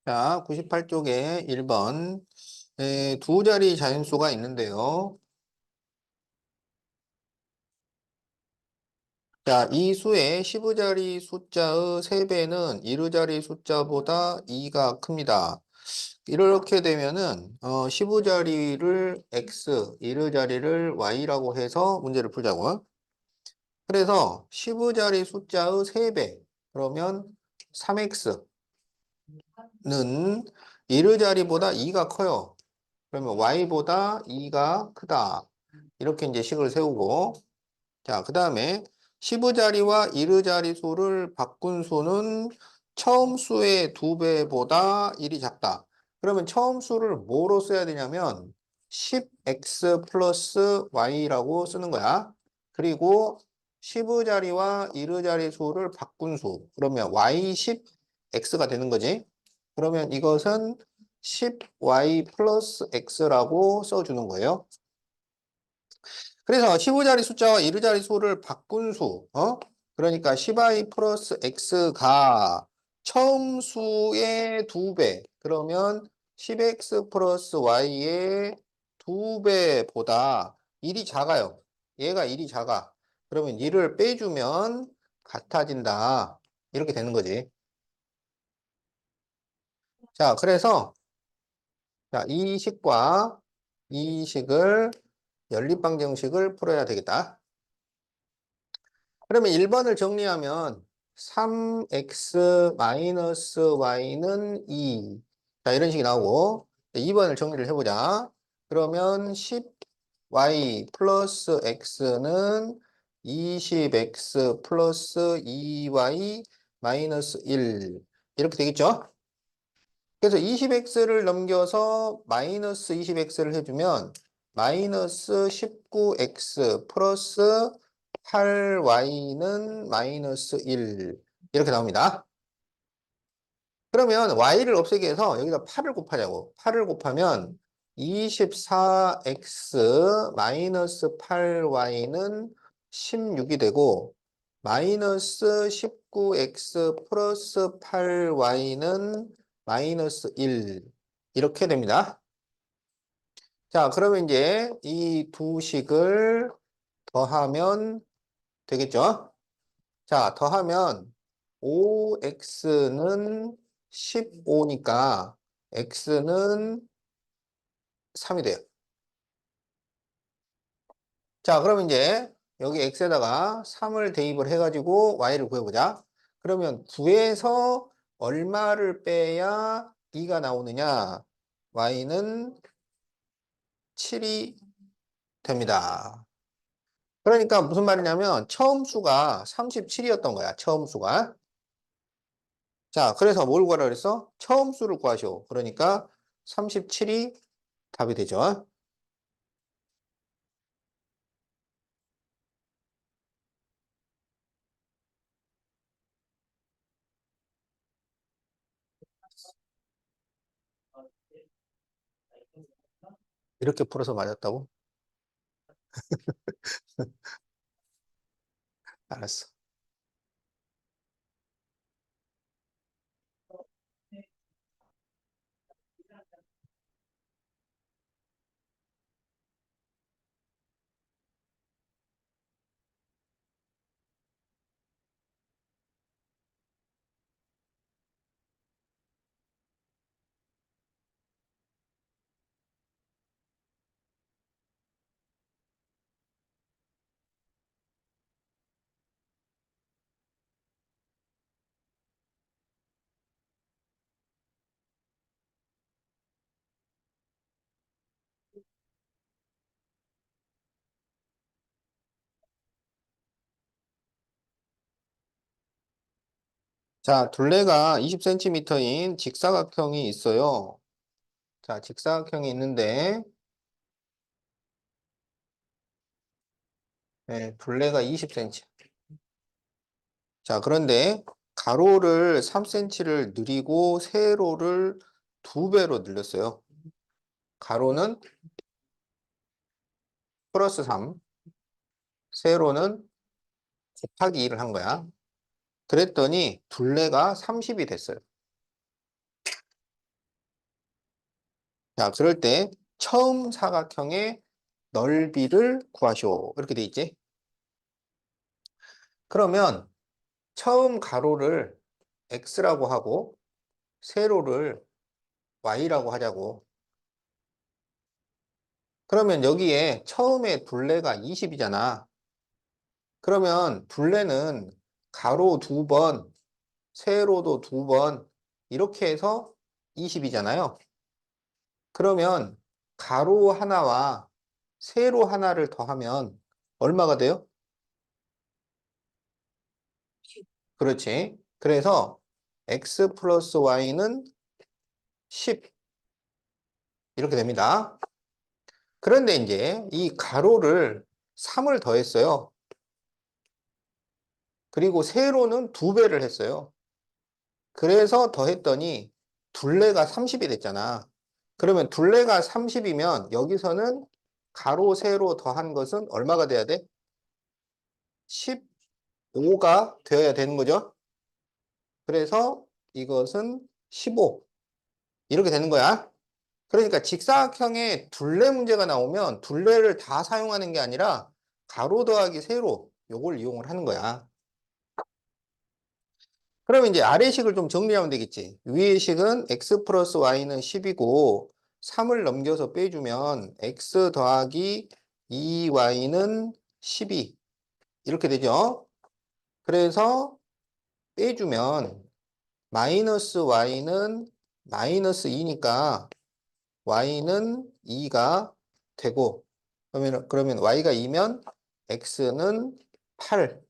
자, 98쪽에 1번. 두 자리 자연수가 있는데요. 자, 이 수의 15자리 숫자의 3배는 이르자리 숫자보다 2가 큽니다. 이렇게 되면은 15자리를 x, 이르자리를 y라고 해서 문제를 풀자고. 그래서 15자리 숫자의 3배, 그러면 3x는 이르자리보다 2가 커요. 그러면 y보다 2가 크다. 이렇게 이제 식을 세우고, 자, 그 다음에 15자리와 이르자리 수를 바꾼 수는 처음 수의 2배보다 1이 작다. 그러면 처음 수를 뭐로 써야 되냐면 10x 플러스 y라고 쓰는 거야. 그리고 15자리와 이르자리 수를 바꾼 수. 그러면 y 10x가 되는 거지. 그러면 이것은 10y 플러스 x라고 써주는 거예요. 그래서 15자리 숫자와 이르자리 수를 바꾼 수, 그러니까 10i 플러스 x가 처음 수의 2배, 그러면 10x 플러스 y의 2배보다 1이 작아요. 얘가 1이 작아. 그러면 1을 빼주면 같아진다. 이렇게 되는 거지. 자, 그래서 자, 이 식과 이 식을 연립방정식을 풀어야 되겠다. 그러면 1번을 정리하면 3x 마이너스 y는 2. 자, 이런 식이 나오고 2번을 정리를 해보자. 그러면 10y 플러스 x는 20x 플러스 2y 마이너스 1. 이렇게 되겠죠? 그래서 20x를 넘겨서 마이너스 20x를 해주면 마이너스 19x 플러스 8y는 마이너스 1 이렇게 나옵니다. 그러면 y를 없애기 위해서 여기다 8을 곱하자고. 8을 곱하면 24x 마이너스 8y는 16이 되고 마이너스 19x 플러스 8y는 마이너스 1 이렇게 됩니다. 자, 그러면 이제 이 두 식을 더하면 되겠죠? 자, 더하면 5x는 15니까 x는 3이 돼요. 자, 그러면 이제 여기 x에다가 3을 대입을 해가지고 y를 구해보자. 그러면 9에서 얼마를 빼야 2가 나오느냐? y는 7이 됩니다. 그러니까 무슨 말이냐면 처음 수가 37이었던 거야. 처음 수가. 자, 그래서 뭘 구하라 그랬어? 처음 수를 구하시오. 그러니까 37이 답이 되죠. 이렇게 풀어서 맞았다고? 알았어. 자, 둘레가 20cm인 직사각형이 있어요. 자, 직사각형이 있는데, 둘레가 20cm. 자, 그런데 가로를 3cm를 늘리고 세로를 2배로 늘렸어요. 가로는 플러스 3, 세로는 곱하기 2를 한 거야. 그랬더니 둘레가 30이 됐어요. 자, 그럴 때 처음 사각형의 넓이를 구하시오. 이렇게 돼 있지? 그러면 처음 가로를 x라고 하고 세로를 y라고 하자고. 그러면 여기에 처음에 둘레가 20이잖아. 그러면 둘레는 가로 2번, 세로도 2번 이렇게 해서 20이잖아요. 그러면 가로 하나와 세로 하나를 더하면 얼마가 돼요? 그렇지. 그래서 x 플러스 y는 10 이렇게 됩니다. 그런데 이제 이 가로를 3을 더했어요. 그리고 세로는 2배를 했어요. 그래서 더했더니 둘레가 30이 됐잖아. 그러면 둘레가 30이면 여기서는 가로 세로 더한 것은 얼마가 돼야 돼? 15가 되어야 되는 거죠. 그래서 이것은 15 이렇게 되는 거야. 그러니까 직사각형에 둘레 문제가 나오면 둘레를 다 사용하는 게 아니라 가로 더하기 세로 요걸 이용을 하는 거야. 그러면 이제 아래 식을 좀 정리하면 되겠지. 위의 식은 x 플러스 y는 10이고 3을 넘겨서 빼주면 x 더하기 2y는 12 이렇게 되죠. 그래서 빼주면 마이너스 y는 마이너스 2니까 y는 2가 되고 그러면 y가 2면 x는 8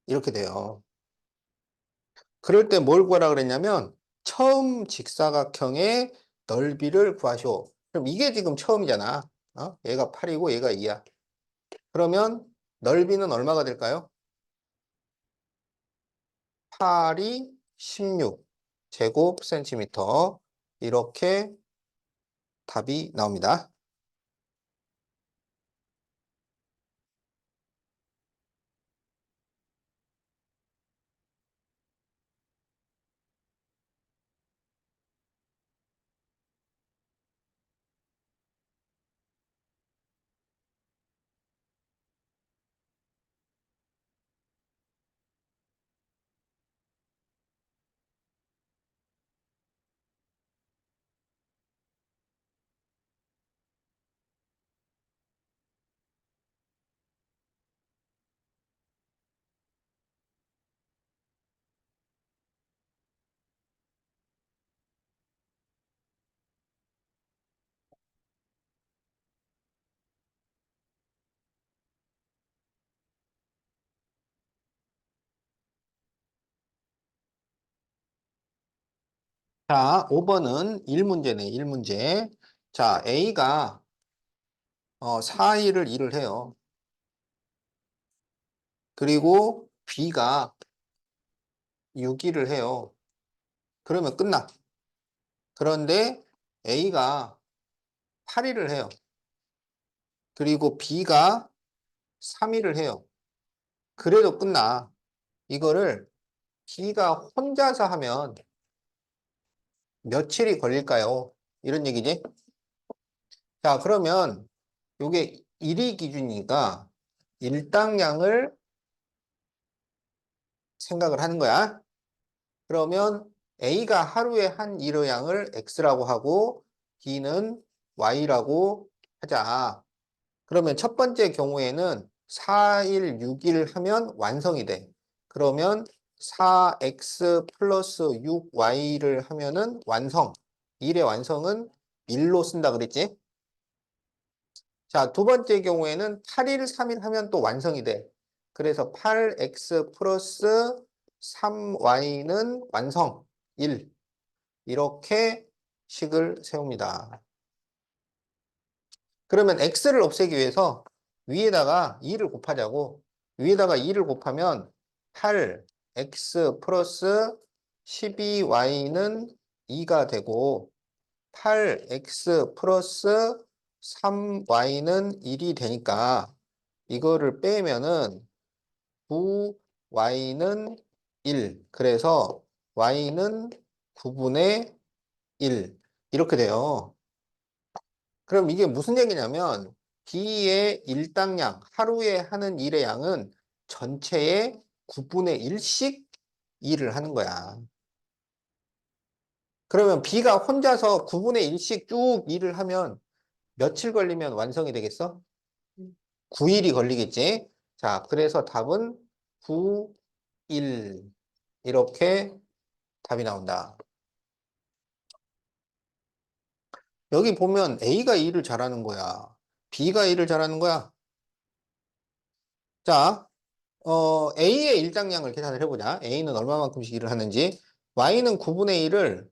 이렇게 돼요. 그럴 때 뭘 구하라 그랬냐면 처음 직사각형의 넓이를 구하시오. 그럼 이게 지금 처음이잖아. 얘가 8이고 얘가 2야. 그러면 넓이는 얼마가 될까요? 8이 16 제곱 센티미터 이렇게 답이 나옵니다. 자, 5번은 1문제네, 1문제. 자, A가 4일을 일을 해요. 그리고 B가 6일을 해요. 그러면 끝나. 그런데 A가 8일을 해요. 그리고 B가 3일을 해요. 그래도 끝나. 이거를 B가 혼자서 하면 며칠이 걸릴까요? 이런 얘기지. 자, 그러면 이게 일이 기준이니까 일당량을 생각을 하는 거야. 그러면 A가 하루에 한 일의 양을 X라고 하고 B는 Y라고 하자. 그러면 첫 번째 경우에는 4일, 6일 하면 완성이 돼. 그러면 4x 플러스 6y를 하면은 완성. 1의 완성은 1로 쓴다 그랬지? 자, 두 번째 경우에는 8일, 3일 하면 또 완성이 돼. 그래서 8x 플러스 3y는 완성. 1. 이렇게 식을 세웁니다. 그러면 x를 없애기 위해서 위에다가 2를 곱하자고. 위에다가 2를 곱하면 8x 플러스 12y는 2가 되고 8x 플러스 3y는 1이 되니까 이거를 빼면은 9y는 1. 그래서 y는 9분의 1. 이렇게 돼요. 그럼 이게 무슨 얘기냐면 B의 일당량, 하루에 하는 일의 양은 전체의 9분의 1씩 일을 하는 거야. 그러면 B가 혼자서 9분의 1씩 쭉 일을 하면 며칠 걸리면 완성이 되겠어? 9일이 걸리겠지? 자, 그래서 답은 9일. 이렇게 답이 나온다. 여기 보면 A가 일을 잘하는 거야. B가 일을 잘하는 거야. 자, A의 일당량을 계산을 해보자. A는 얼마만큼씩 일을 하는지. Y는 9분의 1을,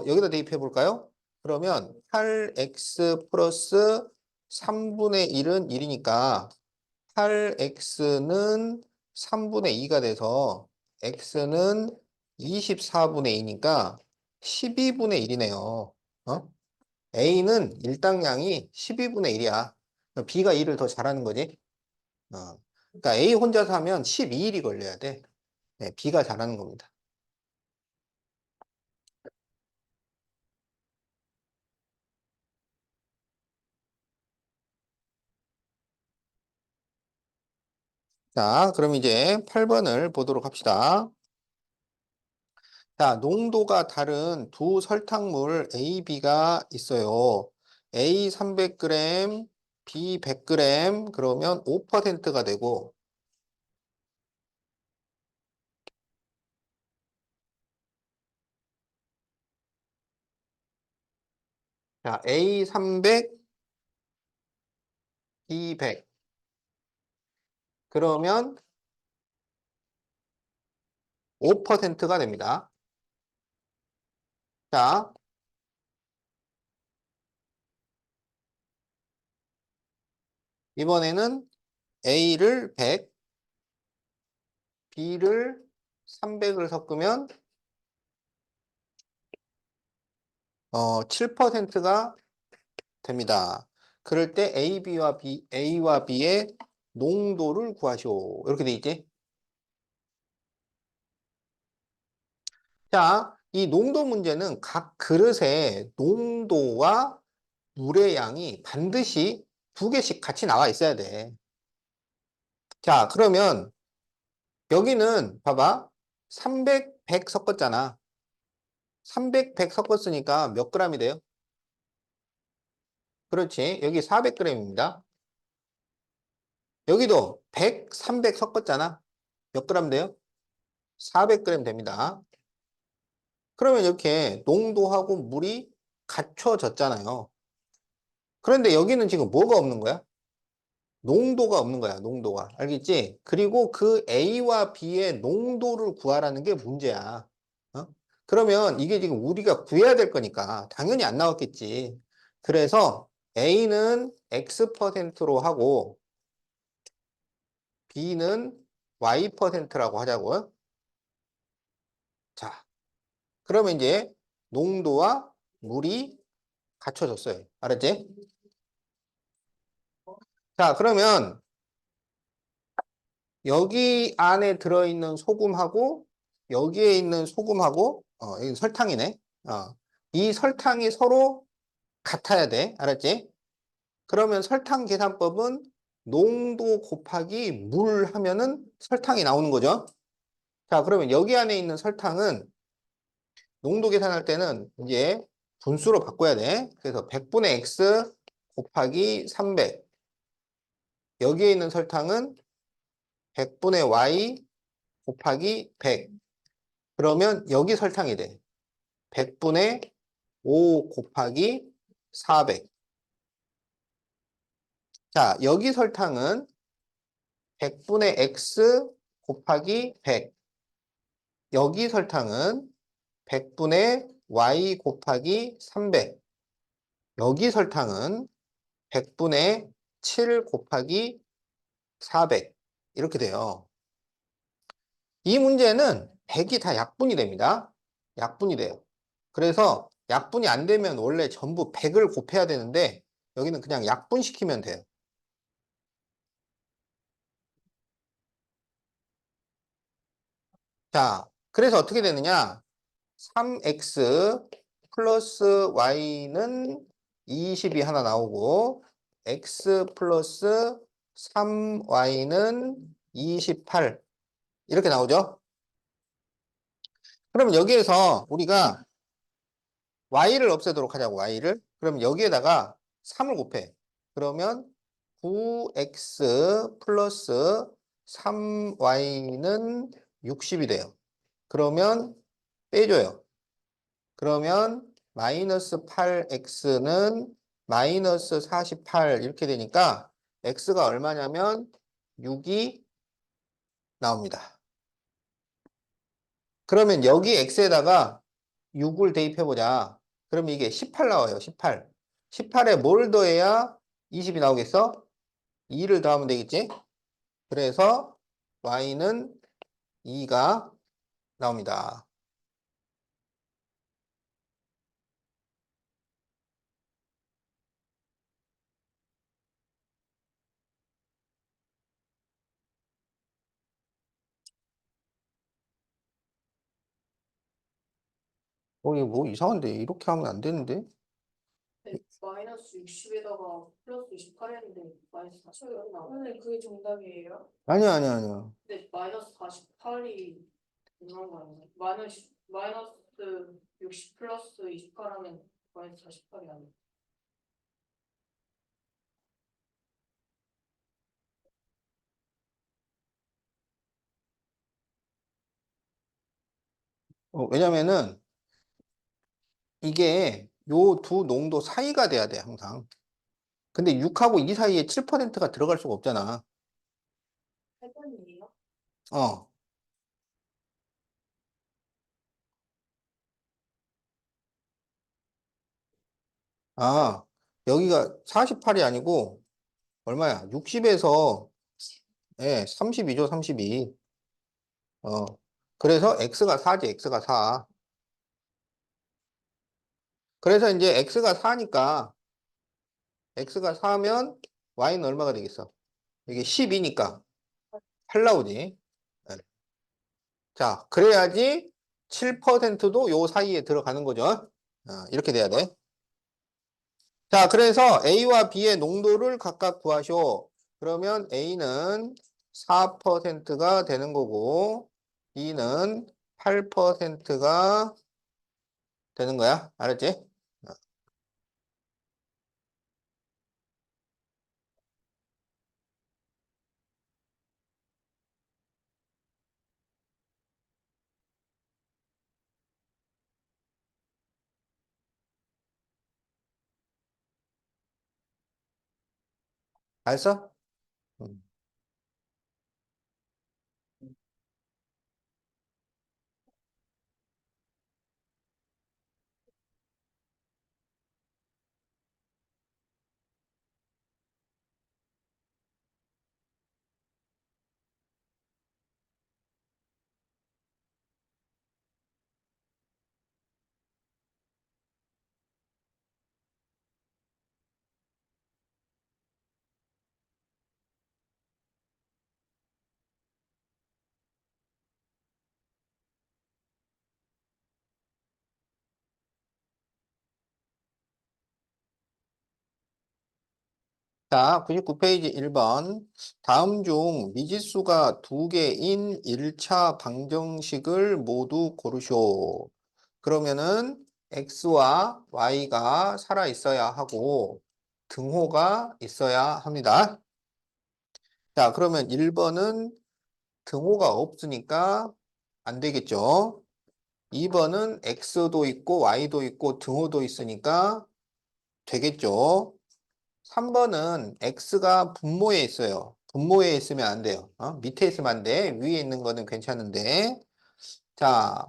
여기다 대입해 볼까요? 그러면 8x 플러스 3분의 1은 1이니까 8x는 3분의 2가 돼서 x는 24분의 2니까 12분의 1이네요. 어? A는 일당량이 12분의 1이야. B가 일을 더 잘하는 거지. 그러니까 A 혼자서 하면 12일이 걸려야 돼. 네, B가 잘하는 겁니다. 자, 그럼 이제 8번을 보도록 합시다. 자, 농도가 다른 두 설탕물 A, B가 있어요. A 300g, B 100g, 그러면 5%가 되고, 자, A 300, B 100. 그러면 5%가 됩니다. 자, 이번에는 A를 100, B를 300을 섞으면 7%가 됩니다. 그럴 때 A와 B의 농도를 구하시오. 이렇게 돼 있지? 자, 이 농도 문제는 각 그릇의 농도와 물의 양이 반드시 두 개씩 같이 나와 있어야 돼. 자, 그러면 여기는 봐봐. 300, 100 섞었잖아. 300, 100 섞었으니까 몇 g이 돼요? 그렇지. 여기 400g입니다. 여기도 100, 300 섞었잖아. 몇 g 돼요? 400g 됩니다. 그러면 이렇게 농도하고 물이 갖춰졌잖아요. 그런데 여기는 지금 뭐가 없는 거야? 농도가 없는 거야, 농도가. 알겠지? 그리고 그 A와 B의 농도를 구하라는 게 문제야. 어? 그러면 이게 지금 우리가 구해야 될 거니까 당연히 안 나왔겠지. 그래서 A는 X%로 하고 B는 Y%라고 하자고요. 자, 그러면 이제 농도와 물이 갖춰졌어요. 알았지? 자, 그러면 여기 안에 들어있는 소금하고 여기에 있는 소금하고 이 설탕이네. 이 설탕이 서로 같아야 돼. 알았지? 그러면 설탕 계산법은 농도 곱하기 물 하면은 설탕이 나오는 거죠. 자, 그러면 여기 안에 있는 설탕은 농도 계산할 때는 이제 분수로 바꿔야 돼. 그래서 100분의 x 곱하기 300. 여기에 있는 설탕은 100분의 y 곱하기 100. 그러면 여기 설탕이 돼. 100분의 5 곱하기 400. 자, 여기 설탕은 100분의 x 곱하기 100. 여기 설탕은 100분의 y 곱하기 300. 여기 설탕은 100분의 7 곱하기 400. 이렇게 돼요. 이 문제는 100이 다 약분이 됩니다. 약분이 돼요. 그래서 약분이 안 되면 원래 전부 100을 곱해야 되는데 여기는 그냥 약분시키면 돼요. 자, 그래서 어떻게 되느냐? 3x 플러스 y는 20이 하나 나오고 x 플러스 3y는 28 이렇게 나오죠. 그럼 여기에서 우리가 y를 없애도록 하자고 y를. 그럼 여기에다가 3을 곱해. 그러면 9x 플러스 3y는 60이 돼요. 그러면 빼줘요. 그러면 마이너스 8x는 마이너스 48 이렇게 되니까 x가 얼마냐면 6이 나옵니다. 그러면 여기 x에다가 6을 대입해보자. 그러면 이게 18 나와요. 18. 18에 뭘 더해야 20이 나오겠어? 2를 더하면 되겠지? 그래서 y는 2가 나옵니다. 이거 뭐 이상한데? 이렇게 하면 안 되는데? 네, 마이너스 60에다가 플러스 28했는데 마이너스 40이 나오네. 그게 정답이에요? 아니야. 근데 마이너스 48이 중요한 거 아니에요? 마이너스 60 플러스 28 하면 마이너스 48이 아니에요? 왜냐면은 이게 요 두 농도 사이가 돼야 돼, 항상. 근데 6하고 2 사이에 7%가 들어갈 수가 없잖아. 8번이에요? 어. 아, 여기가 48이 아니고, 얼마야? 60에서, 예, 32죠, 32. 어. 그래서 x가 4지, x가 4. 그래서 이제 x가 4니까, x가 4면 y는 얼마가 되겠어? 이게 10이니까 8 나오지. 예. 자, 그래야지 7%도 요 사이에 들어가는 거죠. 이렇게 돼야 돼. 자, 그래서 A와 B의 농도를 각각 구하쇼. 그러면 A는 4%가 되는 거고, B는 8%가 되는 거야. 알았지? 알았어? 음. 자, 99페이지 1번. 다음 중 미지수가 두 개인 1차 방정식을 모두 고르쇼. 그러면은 x와 y가 살아 있어야 하고 등호가 있어야 합니다. 자, 그러면 1번은 등호가 없으니까 안 되겠죠. 2번은 x도 있고 y도 있고 등호도 있으니까 되겠죠. 3번은 x가 분모에 있어요. 분모에 있으면 안 돼요. 밑에 있으면 안 돼. 위에 있는 거는 괜찮은데. 자,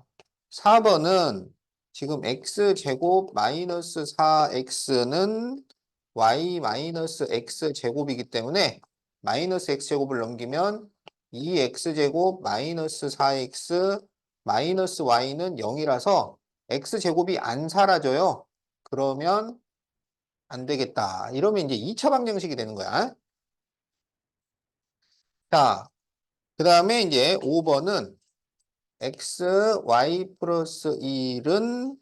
4번은 지금 x제곱 마이너스 4x는 y 마이너스 x제곱이기 때문에 마이너스 x제곱을 넘기면 2x제곱 마이너스 4x 마이너스 y는 0이라서 x제곱이 안 사라져요. 그러면 안 되겠다. 이러면 이제 2차 방정식이 되는 거야. 자, 그 다음에 이제 5번은 x, y 플러스 1은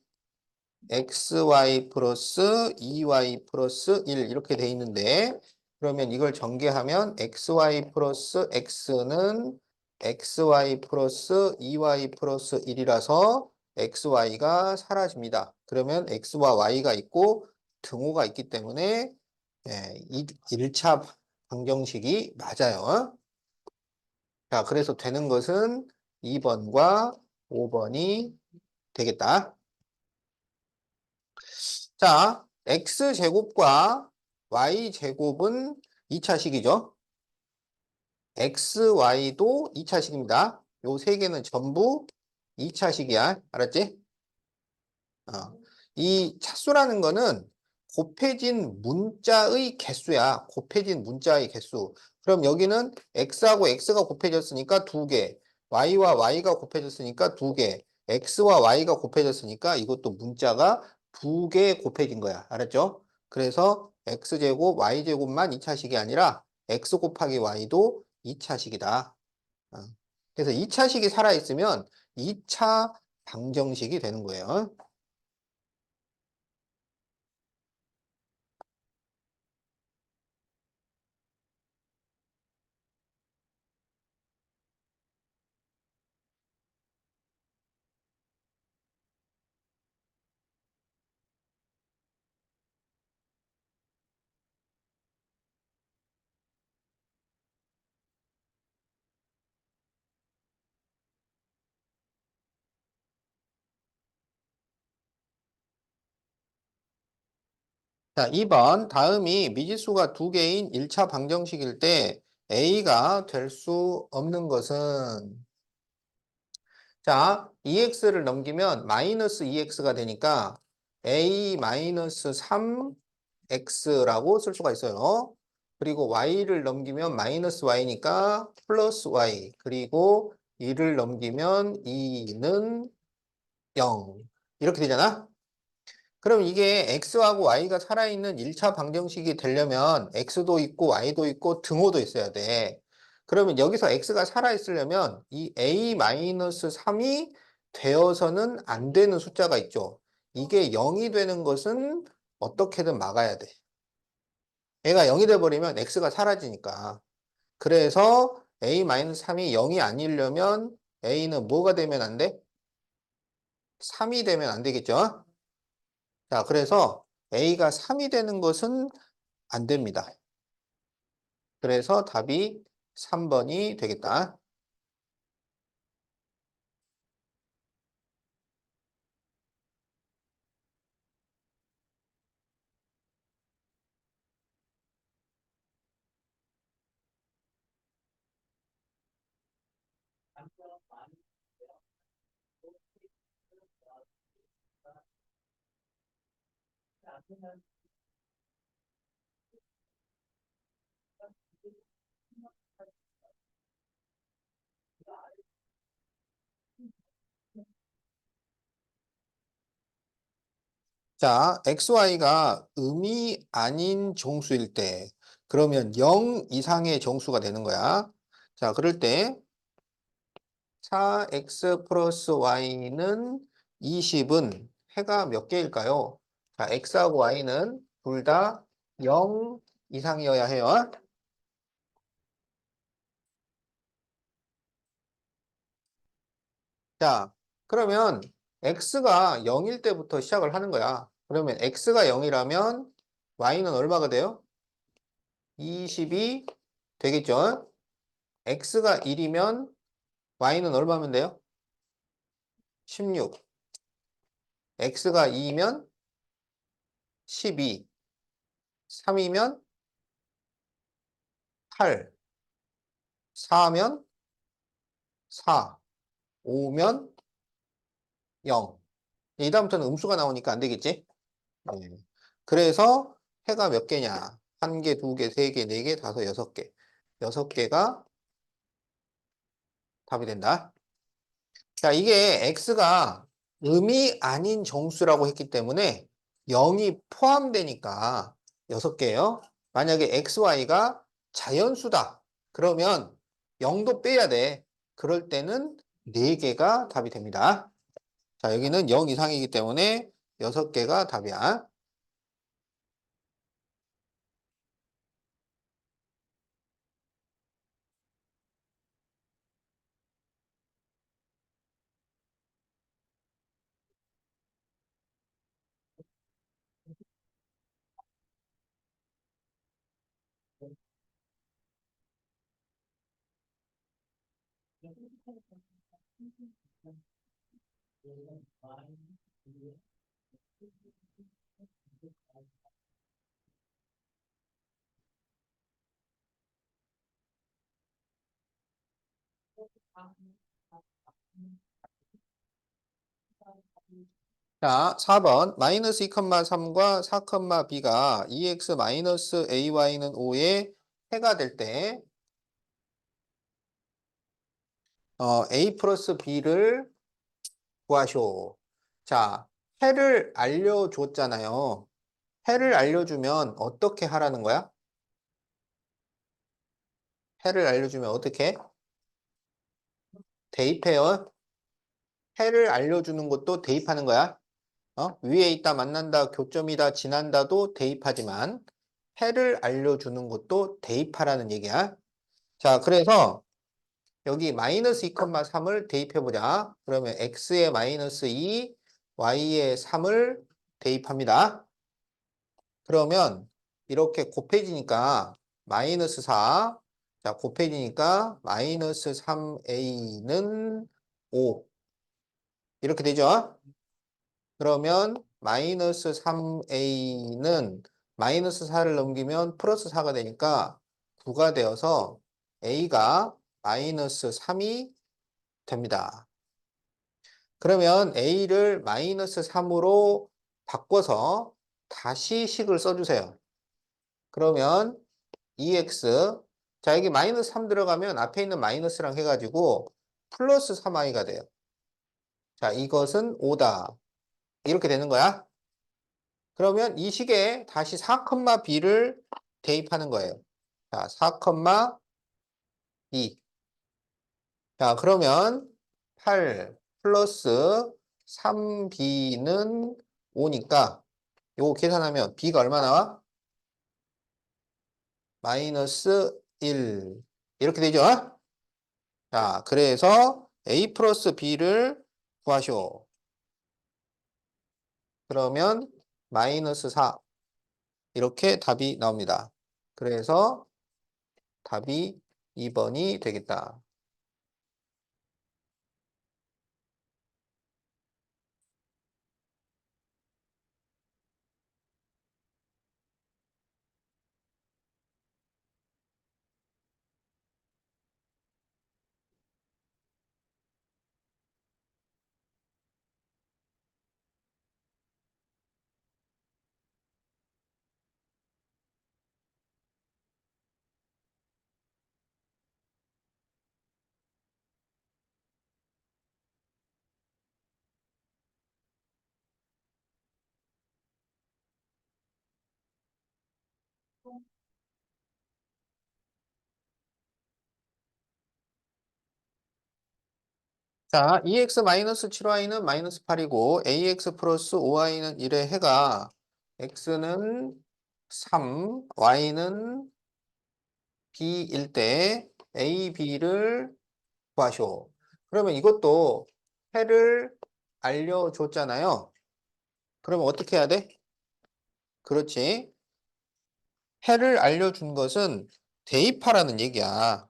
xy 플러스 2y 플러스 1 이렇게 돼 있는데 그러면 이걸 전개하면 xy 플러스 x는 xy 플러스 2y 플러스 1이라서 xy가 사라집니다. 그러면 x와 y가 있고 등호가 있기 때문에 이 1차 방정식이 맞아요. 자, 그래서 되는 것은 2번과 5번이 되겠다. 자, x제곱과 y제곱은 2차식이죠. xy도 2차식입니다. 요 세 개는 전부 2차식이야. 알았지? 이 차수라는 거는 곱해진 문자의 개수야. 곱해진 문자의 개수. 그럼 여기는 x하고 x가 곱해졌으니까 2개, y와 y가 곱해졌으니까 2개, x와 y가 곱해졌으니까 이것도 문자가 2개 곱해진 거야. 알았죠? 그래서 x제곱, y제곱만 2차식이 아니라 x 곱하기 y도 2차식이다. 그래서 2차식이 살아있으면 2차 방정식이 되는 거예요. 자, 2번. 다음이 미지수가 두 개인 1차 방정식일 때 A가 될 수 없는 것은 자, 2x를 넘기면 마이너스 2x가 되니까 A 마이너스 3x라고 쓸 수가 있어요. 그리고 y를 넘기면 마이너스 y니까 플러스 y. 그리고 2를 넘기면 2는 0. 이렇게 되잖아? 그럼 이게 x하고 y가 살아있는 1차 방정식이 되려면 x도 있고 y도 있고 등호도 있어야 돼. 그러면 여기서 x가 살아있으려면 이 a-3이 되어서는 안 되는 숫자가 있죠. 이게 0이 되는 것은 어떻게든 막아야 돼. 얘가 0이 돼버리면 x가 사라지니까. 그래서 a-3이 0이 아니려면 a는 뭐가 되면 안 돼? 3이 되면 안 되겠죠? 자, 그래서 A가 3이 되는 것은 안 됩니다. 그래서 답이 3번이 되겠다. 자, XY가 음이 아닌 정수일 때, 그러면 0 이상의 정수가 되는 거야. 자, 그럴 때 4x 플러스 y는 20은 해가 몇 개일까요? 자, x하고 y는 둘 다 0 이상이어야 해요. 자, 그러면 x가 0일 때부터 시작을 하는 거야. 그러면 x가 0이라면 y는 얼마가 돼요? 20이 되겠죠? x가 1이면 y는 얼마면 돼요? 16. x가 2면 12. 3이면 8. 4면 4. 5면 0. 이 다음부터는 음수가 나오니까 안 되겠지? 네. 그래서 해가 몇 개냐? 한 개, 두 개, 세 개, 네 개, 다섯, 여섯 개. 여섯 개가 답이 된다. 자, 이게 x가 음이 아닌 정수라고 했기 때문에 0이 포함되니까 6개예요. 만약에 xy가 자연수다. 그러면 0도 빼야 돼. 그럴 때는 4개가 답이 됩니다. 자, 여기는 0 이상이기 때문에 6개가 답이야. 자, 4번 마이너스 2,3과 4,b가 2x 마이너스 ay는 5의 해가 될 때 a 플러스 b를 구하쇼. 자, 해를 알려줬잖아요. 해를 알려주면 어떻게 하라는 거야? 해를 알려주면 어떻게? 대입해요. 해를 알려주는 것도 대입하는 거야. 위에 있다, 만난다, 교점이다, 지난다도 대입하지만 해를 알려주는 것도 대입하라는 얘기야. 자, 그래서 여기 마이너스 2,3을 대입해보자. 그러면 x에 마이너스 2, y에 3을 대입합니다. 그러면 이렇게 곱해지니까 마이너스 4, 자, 곱해지니까 마이너스 3a는 5. 이렇게 되죠? 그러면 마이너스 3a는 마이너스 4를 넘기면 플러스 4가 되니까 9가 되어서 a가 마이너스 3이 됩니다. 그러면 a를 마이너스 3으로 바꿔서 다시 식을 써주세요. 그러면 2x, 자, 여기 마이너스 3 들어가면 앞에 있는 마이너스랑 해가지고 플러스 3i가 돼요. 자, 이것은 5다. 이렇게 되는 거야. 그러면 이 식에 다시 4,b를 대입하는 거예요. 자, 4,2. 자, 그러면 8 플러스 3b는 5니까 요거 계산하면 b가 얼마 나와? 마이너스 1. 이렇게 되죠? 자, 그래서 a 플러스 b를 구하시오. 그러면 마이너스 4. 이렇게 답이 나옵니다. 그래서 답이 2번이 되겠다. 자, 2x-7y는 마이너스 8이고 ax 플러스 5y는 1의 해가 x는 3, y는 b일 때 a, b를 구하시오. 그러면 이것도 해를 알려줬잖아요. 그러면 어떻게 해야 돼? 그렇지. 해를 알려준 것은 대입하라는 얘기야.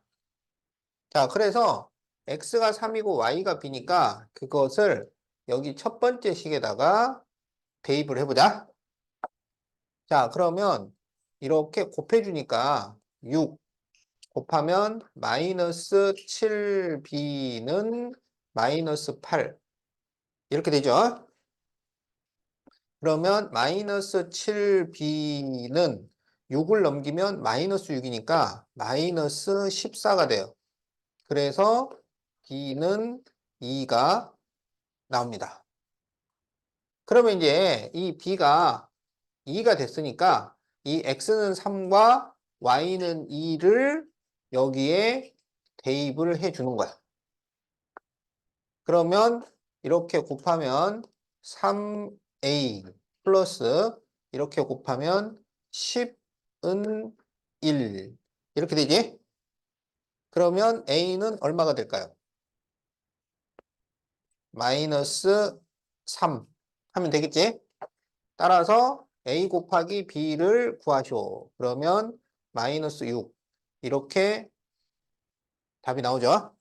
자, 그래서 x가 3이고 y가 b니까 그것을 여기 첫 번째 식에다가 대입을 해보자. 자, 그러면 이렇게 곱해주니까 6 곱하면 마이너스 7b는 마이너스 8 이렇게 되죠. 그러면 마이너스 7b는 6을 넘기면 마이너스 6이니까 마이너스 14가 돼요. 그래서 b는 2가 나옵니다. 그러면 이제 이 b가 2가 됐으니까 이 x는 3과 y는 2를 여기에 대입을 해 주는 거야. 그러면 이렇게 곱하면 A 플러스 이렇게 곱하면 10은 1 이렇게 되지? 그러면 A는 얼마가 될까요? 마이너스 3 하면 되겠지? 따라서 A 곱하기 B를 구하시오. 그러면 마이너스 6 이렇게 답이 나오죠?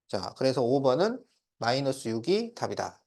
자, 그래서 5번은 마이너스 6이 답이다.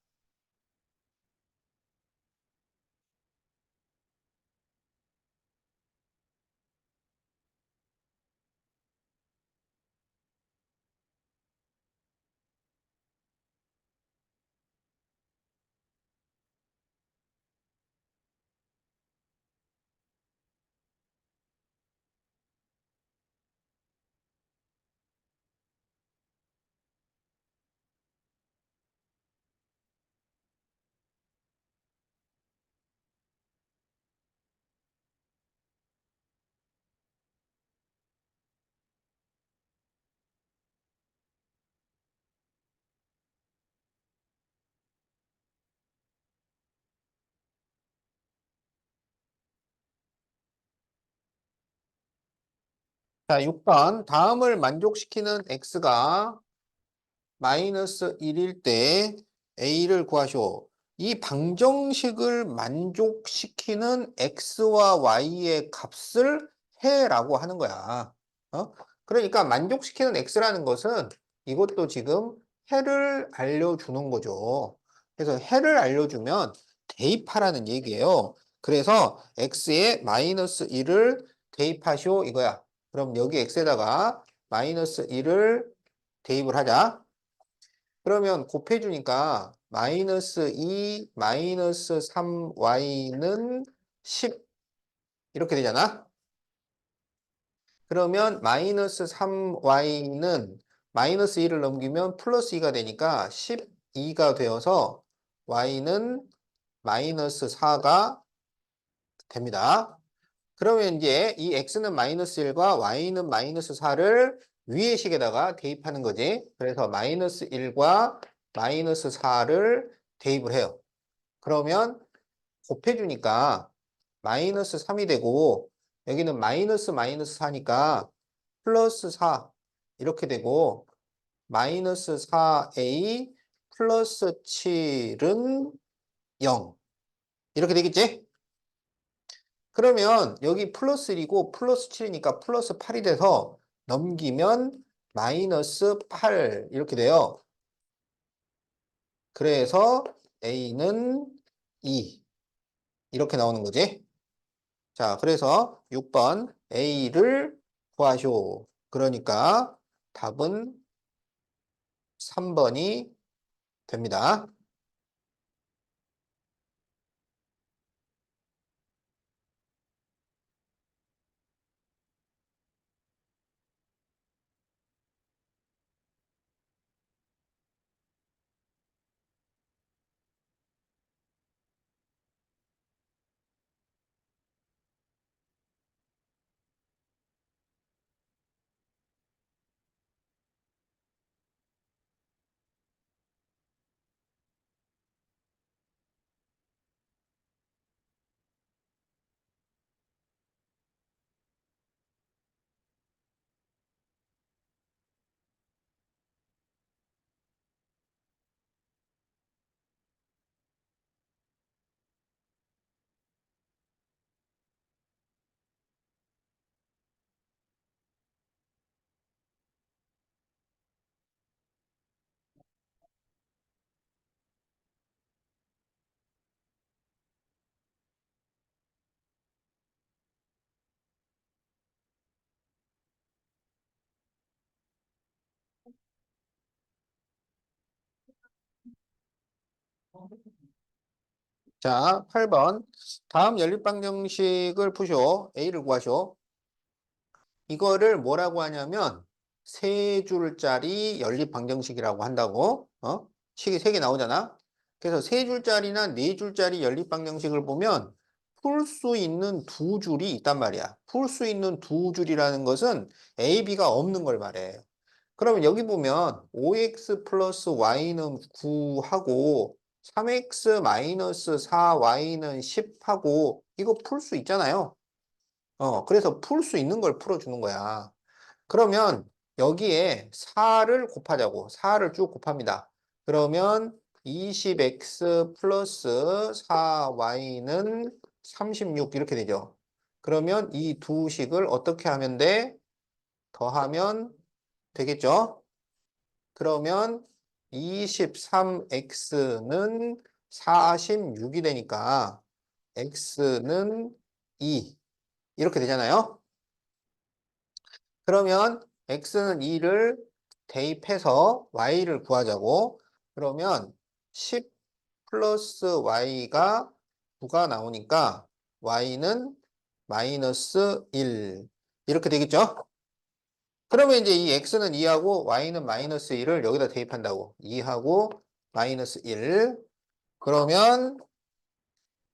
자, 6번. 다음을 만족시키는 x가 마이너스 1일 때 a를 구하시오. 이 방정식을 만족시키는 x와 y의 값을 해라고 하는 거야. 그러니까 만족시키는 x라는 것은 이것도 지금 해를 알려주는 거죠. 그래서 해를 알려주면 대입하라는 얘기예요. 그래서 x에 마이너스 1을 대입하시오 이거야. 그럼 여기 x에다가 마이너스 1을 대입을 하자. 그러면 곱해주니까 마이너스 2, 마이너스 3y는 10 이렇게 되잖아. 그러면 마이너스 3y는 마이너스 1을 넘기면 플러스 2가 되니까 12가 되어서 y는 마이너스 4가 됩니다. 그러면 이제 이 x는 마이너스 1과 y는 마이너스 4를 위의 식에다가 대입하는 거지. 그래서 마이너스 1과 마이너스 4를 대입을 해요. 그러면 곱해주니까 마이너스 3이 되고 여기는 마이너스 마이너스 4니까 플러스 4 이렇게 되고 마이너스 4a 플러스 7은 0 이렇게 되겠지? 그러면 여기 플러스 1이고 플러스 7이니까 플러스 8이 돼서 넘기면 마이너스 8 이렇게 돼요. 그래서 A는 2 이렇게 나오는 거지. 자, 그래서 6번 A를 구하시오. 그러니까 답은 3번이 됩니다. 자, 8번. 다음 연립방정식을 푸시오. A를 구하시오. 이거를 뭐라고 하냐면 세 줄짜리 연립방정식이라고 한다고. 식이 세 개 나오잖아. 그래서 세 줄짜리나 네 줄짜리 연립방정식을 보면 풀 수 있는 두 줄이 있단 말이야. 풀 수 있는 두 줄이라는 것은 A, B가 없는 걸 말해. 그러면 여기 보면 5x 플러스 y는 9하고 3x 마이너스 4y는 10하고 이거 풀 수 있잖아요. 그래서 풀 수 있는 걸 풀어주는 거야. 그러면 여기에 4를 곱하자고. 4를 쭉 곱합니다. 그러면 20x 플러스 4y는 36 이렇게 되죠. 그러면 이 두 식을 어떻게 하면 돼? 더하면 되겠죠? 그러면 23x는 46이 되니까 x는 2 이렇게 되잖아요. 그러면 x는 2를 대입해서 y를 구하자고. 그러면 10 플러스 y가 9가 나오니까 y는 마이너스 1 이렇게 되겠죠? 그러면 이제 이 x는 2하고 y는 마이너스 1을 여기다 대입한다고. 2하고 마이너스 1 그러면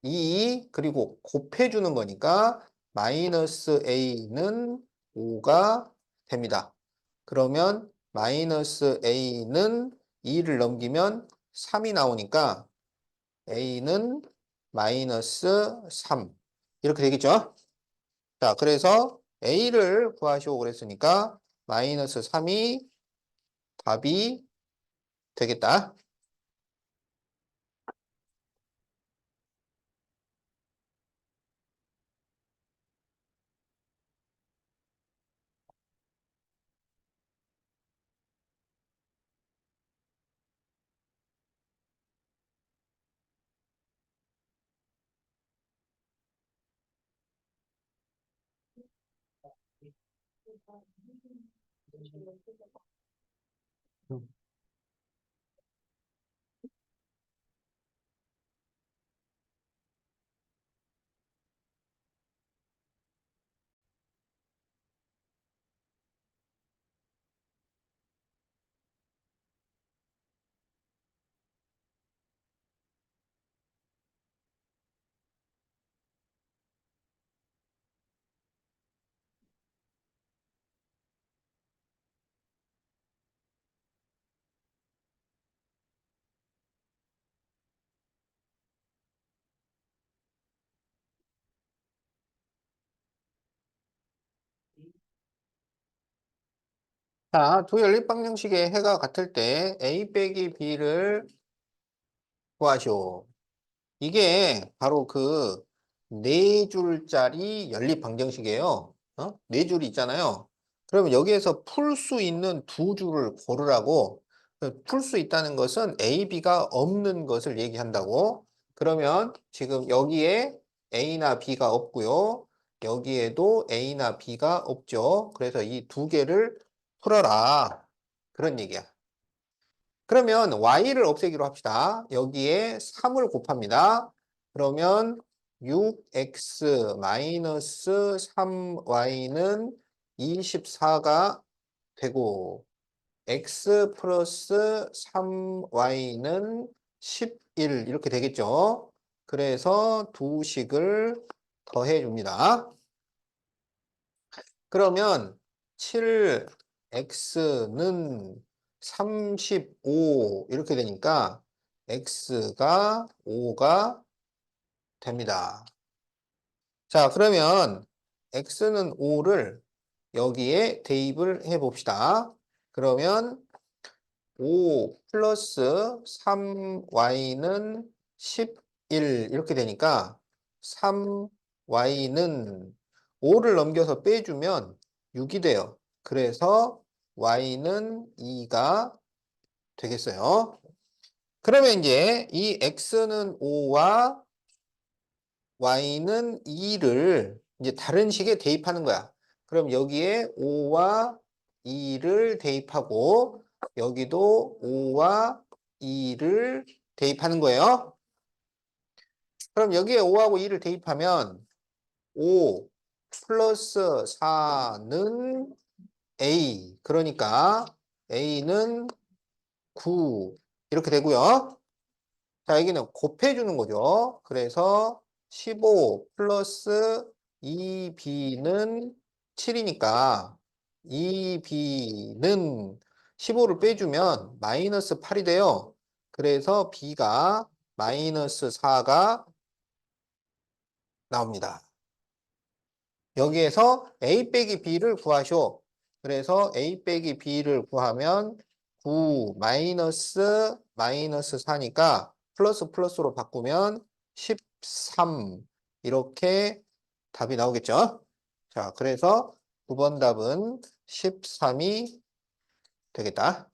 2 그리고 곱해주는 거니까 마이너스 a는 5가 됩니다. 그러면 마이너스 a는 2를 넘기면 3이 나오니까 a는 마이너스 3 이렇게 되겠죠? 자, 그래서 a를 구하시오 그랬으니까 마이너스 3이 답이 되겠다. 자, 두 연립방정식의 해가 같을 때 a 빼기 b를 구하시오. 이게 바로 그 네 줄짜리 연립 방정식이에요. 네 줄이 있잖아요. 그러면 여기에서 풀 수 있는 두 줄을 고르라고. 풀 수 있다는 것은 A, B가 없는 것을 얘기한다고. 그러면 지금 여기에 A나 B가 없고요. 여기에도 A나 B가 없죠. 그래서 이 두 개를 풀어라. 그런 얘기야. 그러면 y를 없애기로 합시다. 여기에 3을 곱합니다. 그러면 6x 마이너스 3y는 24가 되고 x 플러스 3y는 11 이렇게 되겠죠. 그래서 두 식을 더해 줍니다. 그러면 7x는 35 이렇게 되니까 x가 5가 됩니다. 자, k러면 x는 5를 여기에 대입을 해 봅시다. 그러면 5 플러스 3y는 11 이렇게 되니까 3y는 5를 넘겨서 빼주면 6이 돼요. 그래서 y는 2가 되겠어요. 그러면 이제 이 x는 5와 y는 2를 이제 다른 식에 대입하는 거야. 그럼 여기에 5와 2를 대입하고 여기도 5와 2를 대입하는 거예요. 그럼 여기에 5하고 2를 대입하면 5 플러스 4는 A. 그러니까 A는 9 이렇게 되고요. 자, 여기는 곱해주는 거죠. 그래서 15 플러스 2b는 7이니까 2b는 15를 빼주면 마이너스 8이 돼요. 그래서 b가 마이너스 4가 나옵니다. 여기에서 A 빼기 B를 구하쇼. 그래서 A 빼기 B를 구하면 9 마이너스 4니까 플러스로 바꾸면 13 이렇게 답이 나오겠죠. 자, 그래서 9번 답은 13이 되겠다.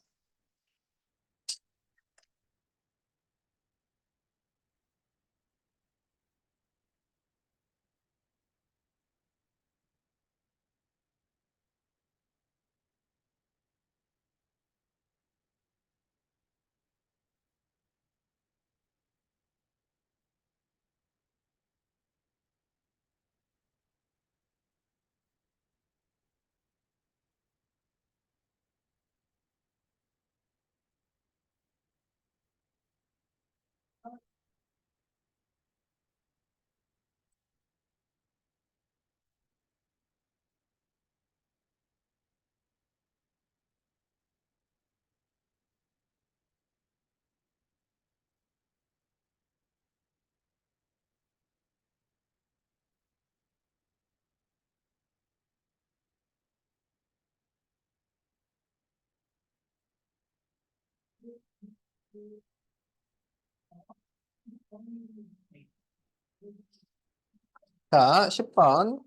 자, 10번.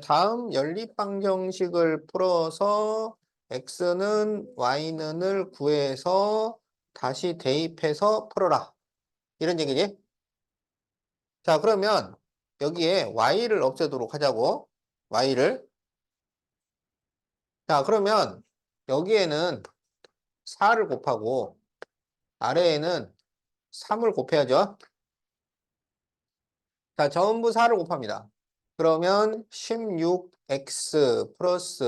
다음 연립방정식을 풀어서 x는 y는을 구해서 다시 대입해서 풀어라. 이런 얘기지? 자, 그러면 여기에 y를 없애도록 하자고. y를. 자, 그러면 여기에는 4를 곱하고 아래에는 3을 곱해야죠. 자, 전부 4를 곱합니다. 그러면 16x 플러스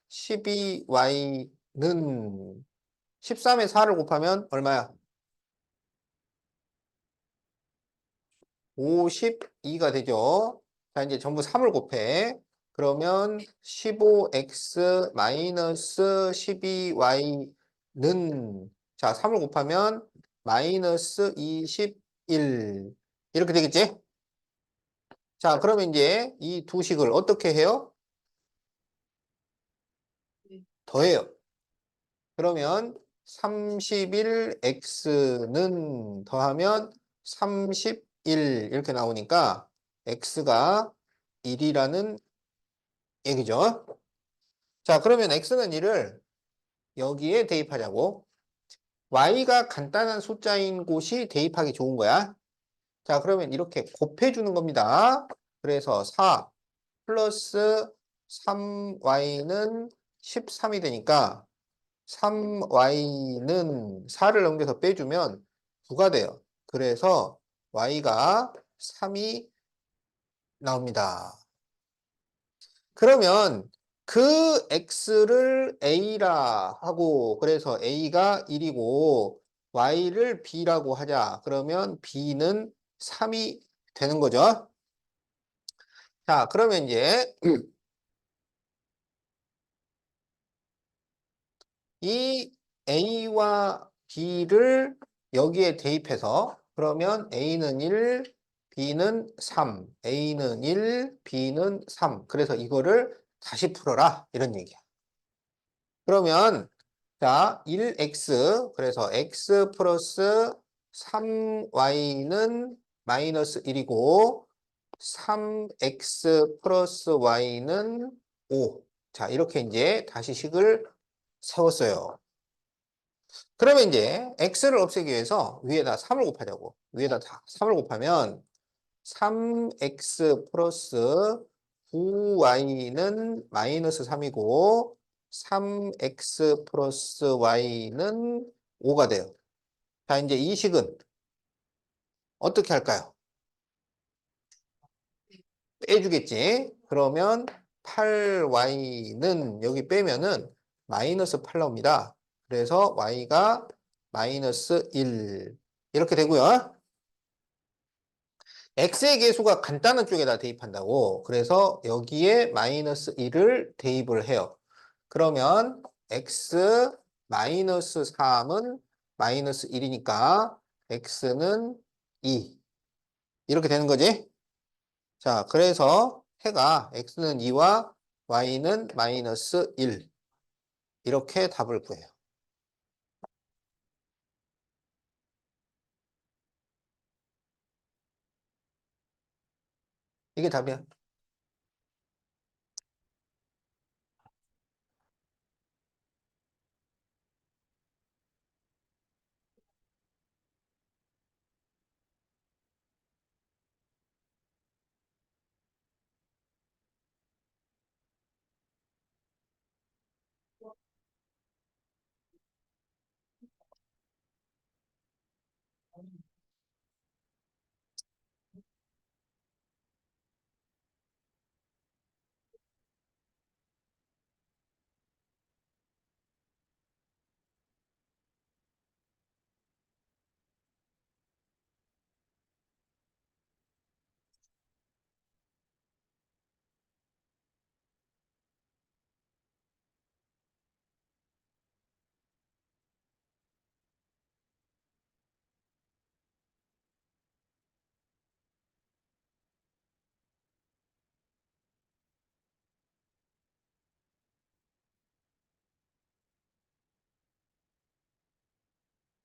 12y는 13에 4를 곱하면 얼마야? 52가 되죠. 자, 이제 전부 3을 곱해. 그러면 15x 마이너스 12y는 자, 3을 곱하면 마이너스 21 이렇게 되겠지? 자, 그러면 이제 이 두 식을 어떻게 해요? 더해요. 그러면 31x는 더하면 31 이렇게 나오니까 x가 1이라는 얘기죠. 자, 그러면 x는 1을 여기에 대입하자고. y가 간단한 숫자인 곳이 대입하기 좋은 거야. 자, 그러면 이렇게 곱해주는 겁니다. 그래서 4 플러스 3y는 13이 되니까 3y는 4를 넘겨서 빼주면 9가 돼요. 그래서 y가 3이 나옵니다. 그러면 그 x를 a라 하고 그래서 a가 1이고 y를 b라고 하자. 그러면 b는 3이 되는 거죠. 자, 그러면 이제 이 A와 B를 여기에 대입해서 그러면 A는 1, B는 3, A는 1, B는 3. 그래서 이거를 다시 풀어라. 이런 얘기야. 그러면 자, 1x 그래서 x 플러스 3y는 마이너스 1이고 3x 플러스 y는 5. 자, 이렇게 이제 다시 식을 세웠어요. 그러면 이제 x를 없애기 위해서 위에다 3을 곱하자고. 위에다 3을 곱하면 3x 플러스 9y는 마이너스 3이고 3x 플러스 y는 5가 돼요. 자, 이제 이 식은 어떻게 할까요? 빼주겠지. 그러면 8y는 여기 빼면은 마이너스 8 나옵니다. 그래서 y가 마이너스 1 이렇게 되고요. x의 계수가 간단한 쪽에다 대입한다고. 그래서 여기에 마이너스 1을 대입을 해요. 그러면 x 마이너스 3은 마이너스 1이니까 x는 2 이렇게 되는 거지. 자, 그래서 해가 x는 2와 y는 마이너스 1 이렇게 답을 구해요. 이게 답이야.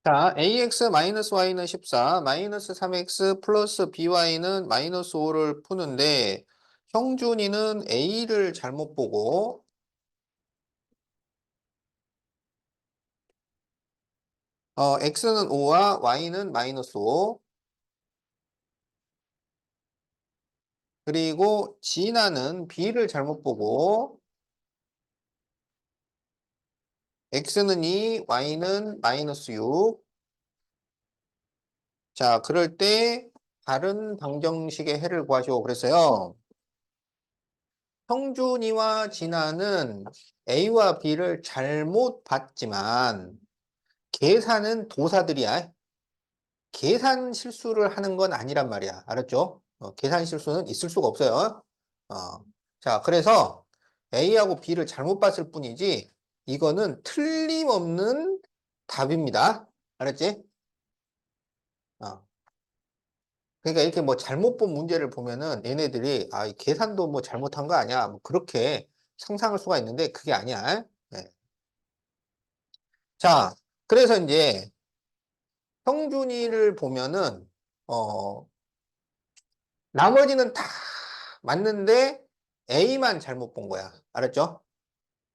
자, ax 마이너스 y는 14, 마이너스 3x 플러스 by는 마이너스 5를 푸는데 형준이는 a를 잘못 보고 x는 5와 y는 마이너스 5 그리고 진아는 b를 잘못 보고 x는 2, y는 마이너스 6 자, 그럴 때 다른 방정식의 해를 구하시오 그랬어요. 형준이와 진아는 A와 B를 잘못 봤지만 계산은 도사들이야. 계산 실수를 하는 건 아니란 말이야. 알았죠? 계산 실수는 있을 수가 없어요. 어. 자, 그래서 A하고 B를 잘못 봤을 뿐이지 이거는 틀림없는 답입니다. 알았지? 어. 그러니까 이렇게 뭐 잘못 본 문제를 보면은 얘네들이 이 계산도 뭐 잘못한 거 아니야? 뭐 그렇게 상상할 수가 있는데 그게 아니야. 네. 자, 그래서 이제 형준이를 보면은 어 나머지는 다 맞는데 A만 잘못 본 거야. 알았죠?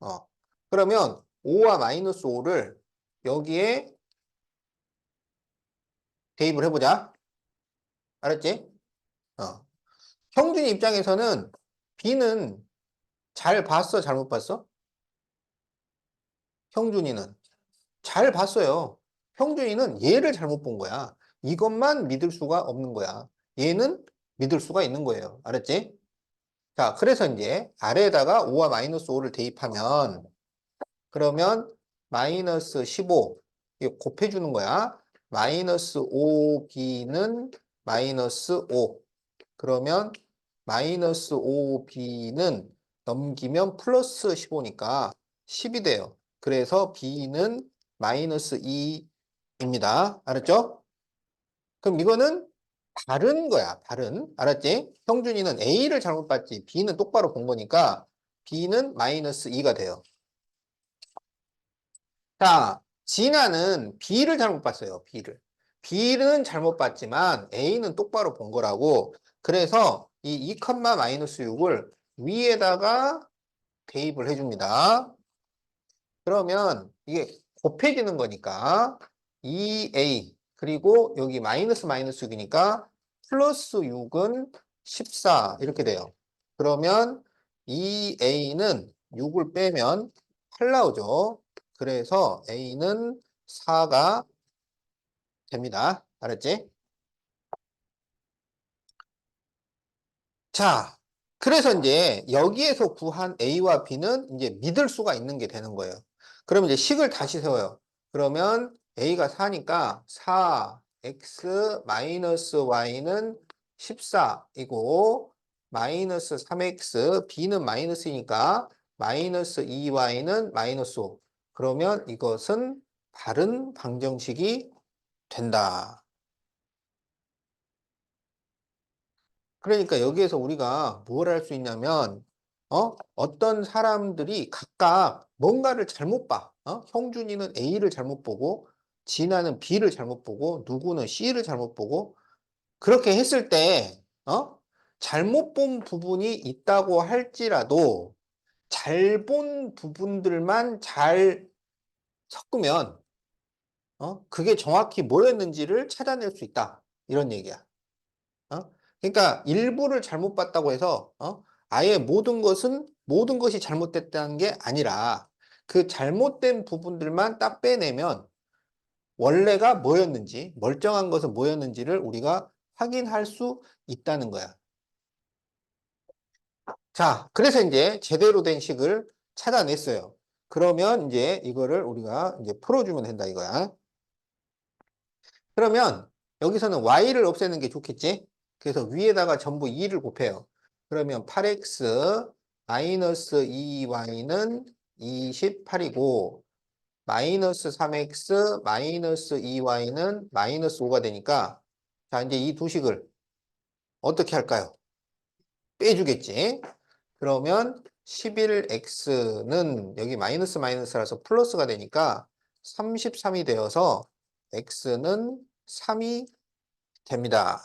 어. 그러면 5와 마이너스 5를 여기에 대입을 해보자. 알았지? 어. 형준이 입장에서는 B는 잘 봤어, 잘못 봤어? 형준이는 잘 봤어요. 형준이는 얘를 잘못 본 거야. 이것만 믿을 수가 없는 거야. 얘는 믿을 수가 있는 거예요. 알았지? 자, 그래서 이제 아래에다가 5와 마이너스 5를 대입하면 그러면 마이너스 15 이거 곱해주는 거야. 마이너스 5b는 마이너스 5 그러면 마이너스 5b는 넘기면 플러스 15니까 10이 돼요. 그래서 b는 마이너스 2입니다. 알았죠? 그럼 이거는 다른 거야. 다른. 알았지? 형준이는 A를 잘못 봤지. B는 똑바로 본 거니까 B는 마이너스 2가 돼요. 자, 진아는 B를 잘못 봤어요. B를. B는 잘못 봤지만 A는 똑바로 본 거라고. 그래서 이 2, 마이너스 6을 위에다가 대입을 해줍니다. 그러면 이게 곱해지는 거니까 2A 그리고 여기 마이너스 마이너스 6이니까 플러스 6은 14 이렇게 돼요. 그러면 2A는 6을 빼면 8 나오죠. 그래서 A는 4가 됩니다. 알았지? 자, 그래서 이제 여기에서 구한 A와 B는 이제 믿을 수가 있는 게 되는 거예요. 그러면 이제 식을 다시 세워요. 그러면 A가 4니까 4x 마이너스 y는 14이고 마이너스 3x B는 마이너스니까 마이너스 2y는 마이너스 5. 그러면 이것은 바른 방정식이 된다. 그러니까 여기에서 우리가 뭘 할 수 있냐면, 어떤 사람들이 각각 뭔가를 잘못 봐. 형준이는 A를 잘못 보고, 진아는 B를 잘못 보고, 누구는 C를 잘못 보고, 그렇게 했을 때, 잘못 본 부분이 있다고 할지라도, 잘 본 부분들만 잘 섞으면, 그게 정확히 뭐였는지를 찾아낼 수 있다. 이런 얘기야. 그러니까 일부를 잘못 봤다고 해서 아예 모든 것이 잘못됐다는 게 아니라 그 잘못된 부분들만 딱 빼내면 원래가 뭐였는지 멀쩡한 것은 뭐였는지를 우리가 확인할 수 있다는 거야. 자, 그래서 이제 제대로 된 식을 찾아냈어요. 그러면 이제 이거를 우리가 이제 풀어주면 된다 이거야. 그러면 여기서는 y를 없애는 게 좋겠지? 그래서 위에다가 전부 2를 곱해요. 그러면 8x 마이너스 2y는 28이고 마이너스 3x 마이너스 2y는 마이너스 5가 되니까 자 이제 이 두 식을 어떻게 할까요? 빼주겠지? 그러면 11x는 여기 마이너스 마이너스라서 플러스가 되니까 33이 되어서 x는 3이 됩니다.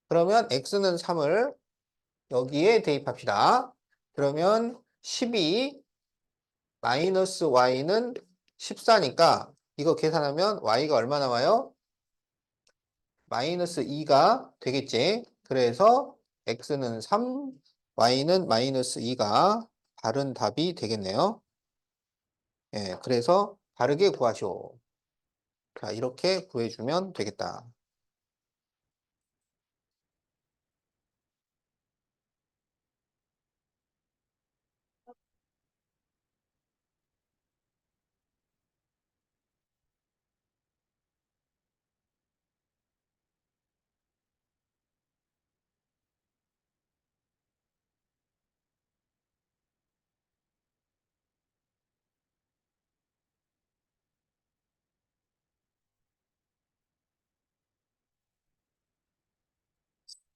그러면 x는 3을 여기에 대입합시다. 그러면 12 마이너스 y는 14니까 이거 계산하면 y가 얼마 나와요? 마이너스 2가 되겠지. 그래서 x는 3, y는 마이너스 2가 바른 답이 되겠네요. 예, 그래서 바르게 구하시오. 자, 이렇게 구해주면 되겠다.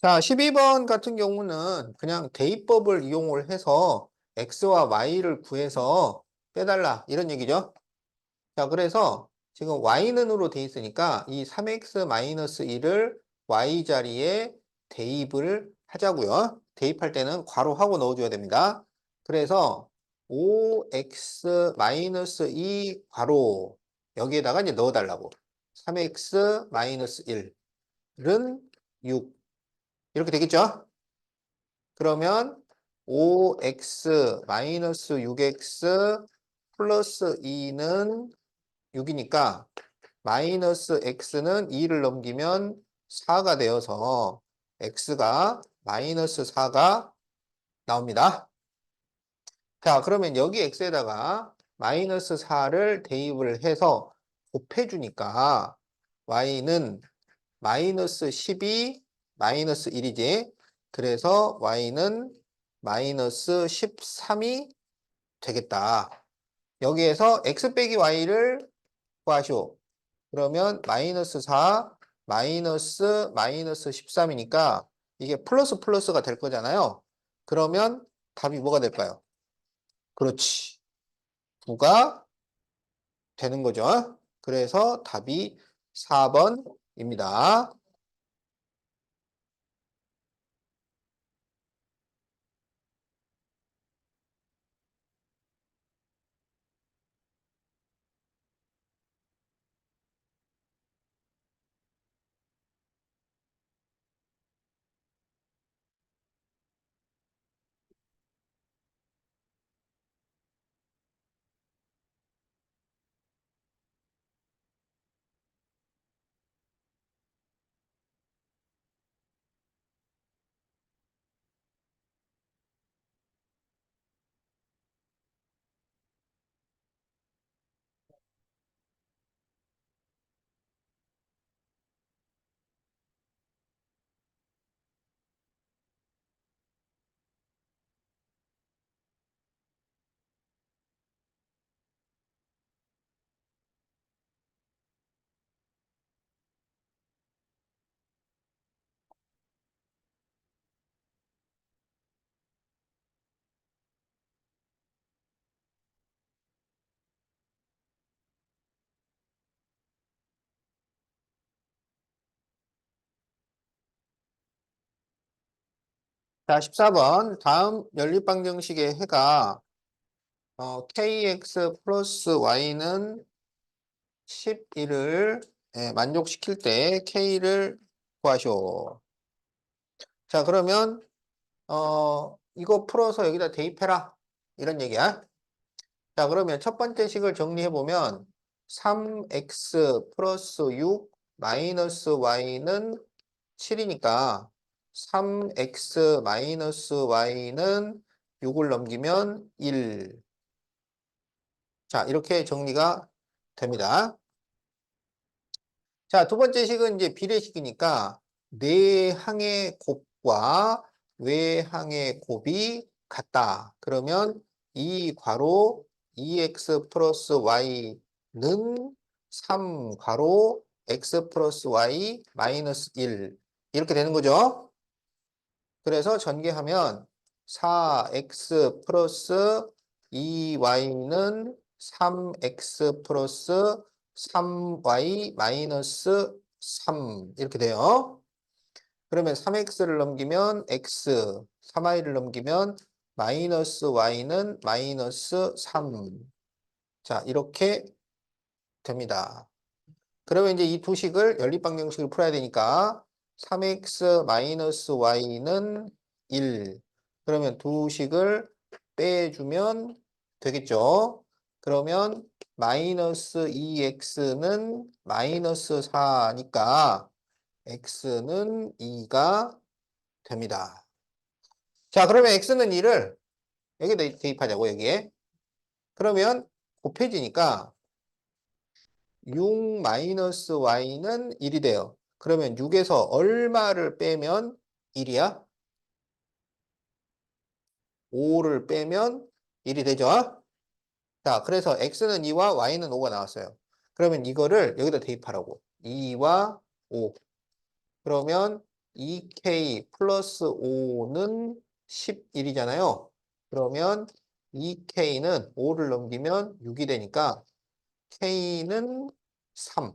자, 12번 같은 경우는 그냥 대입법을 이용을 해서 x와 y를 구해서 빼달라 이런 얘기죠. 자, 그래서 지금 y는으로 돼 있으니까 이 3x-1을 y 자리에 대입을 하자고요. 대입할 때는 괄호하고 넣어줘야 됩니다. 그래서 5x-2 괄호 여기에다가 이제 넣어달라고. 3x-1은 6 이렇게 되겠죠? 그러면 5x-6x 플러스 2는 6이니까 마이너스 x는 2를 넘기면 4가 되어서 x가 마이너스 4가 나옵니다. 자, 그러면 여기 x에다가 마이너스 4를 대입을 해서 곱해주니까 y는 마이너스 12 마이너스 1이지. 그래서 y는 마이너스 13이 되겠다. 여기에서 x 빼기 y를 구하시오. 그러면 마이너스 4 마이너스 마이너스 13이니까 이게 플러스 플러스가 될 거잖아요. 그러면 답이 뭐가 될까요? 그렇지. 9가 되는 거죠. 그래서 답이 4번입니다. 자, 14번. 다음 연립방정식의 해가 kx 플러스 y는 11을 만족시킬 때 k를 구하시오. 자, 그러면 이거 풀어서 여기다 대입해라. 이런 얘기야. 자, 그러면 첫 번째 식을 정리해 보면 3x 플러스 6 마이너스 y는 7이니까 3x 마이너스 y는 6을 넘기면 1. 자, 이렇게 정리가 됩니다. 자, 두 번째 식은 이제 비례식이니까 내항의 곱과 외항의 곱이 같다. 그러면 이 괄호 2x 플러스 y는 3 괄호 x 플러스 y 마이너스 1 이렇게 되는 거죠. 그래서 전개하면 4x 플러스 2y는 3x 플러스 3y 마이너스 3 이렇게 돼요. 그러면 3x를 넘기면 x, 3y를 넘기면 마이너스 y는 마이너스 3. 자, 이렇게 됩니다. 그러면 이제 이 두 식을 연립방정식을 풀어야 되니까 3x 마이너스 y는 1. 그러면 두 식을 빼주면 되겠죠. 그러면 마이너스 2x는 마이너스 4니까 x는 2가 됩니다. 자, 그러면 x는 2를 여기다 대입하자고, 여기에. 그러면 곱해지니까 6 마이너스 y는 1이 돼요. 그러면 6에서 얼마를 빼면 1이야? 5를 빼면 1이 되죠? 자, 그래서 x는 2와 y는 5가 나왔어요. 그러면 이거를 여기다 대입하라고. 2와 5. 그러면 2k 플러스 5는 11이잖아요. 그러면 2k는 5를 넘기면 6이 되니까 k는 3.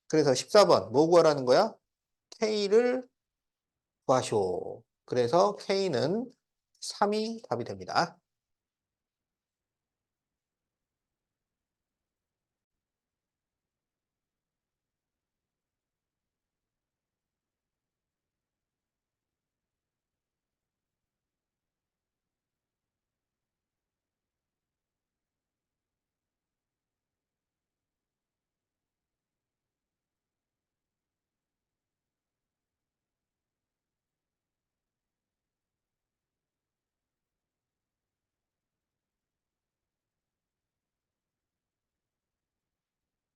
그래서 14번 뭐 구하라는 거야? K를 구하시오. 그래서 K는 3이 답이 됩니다.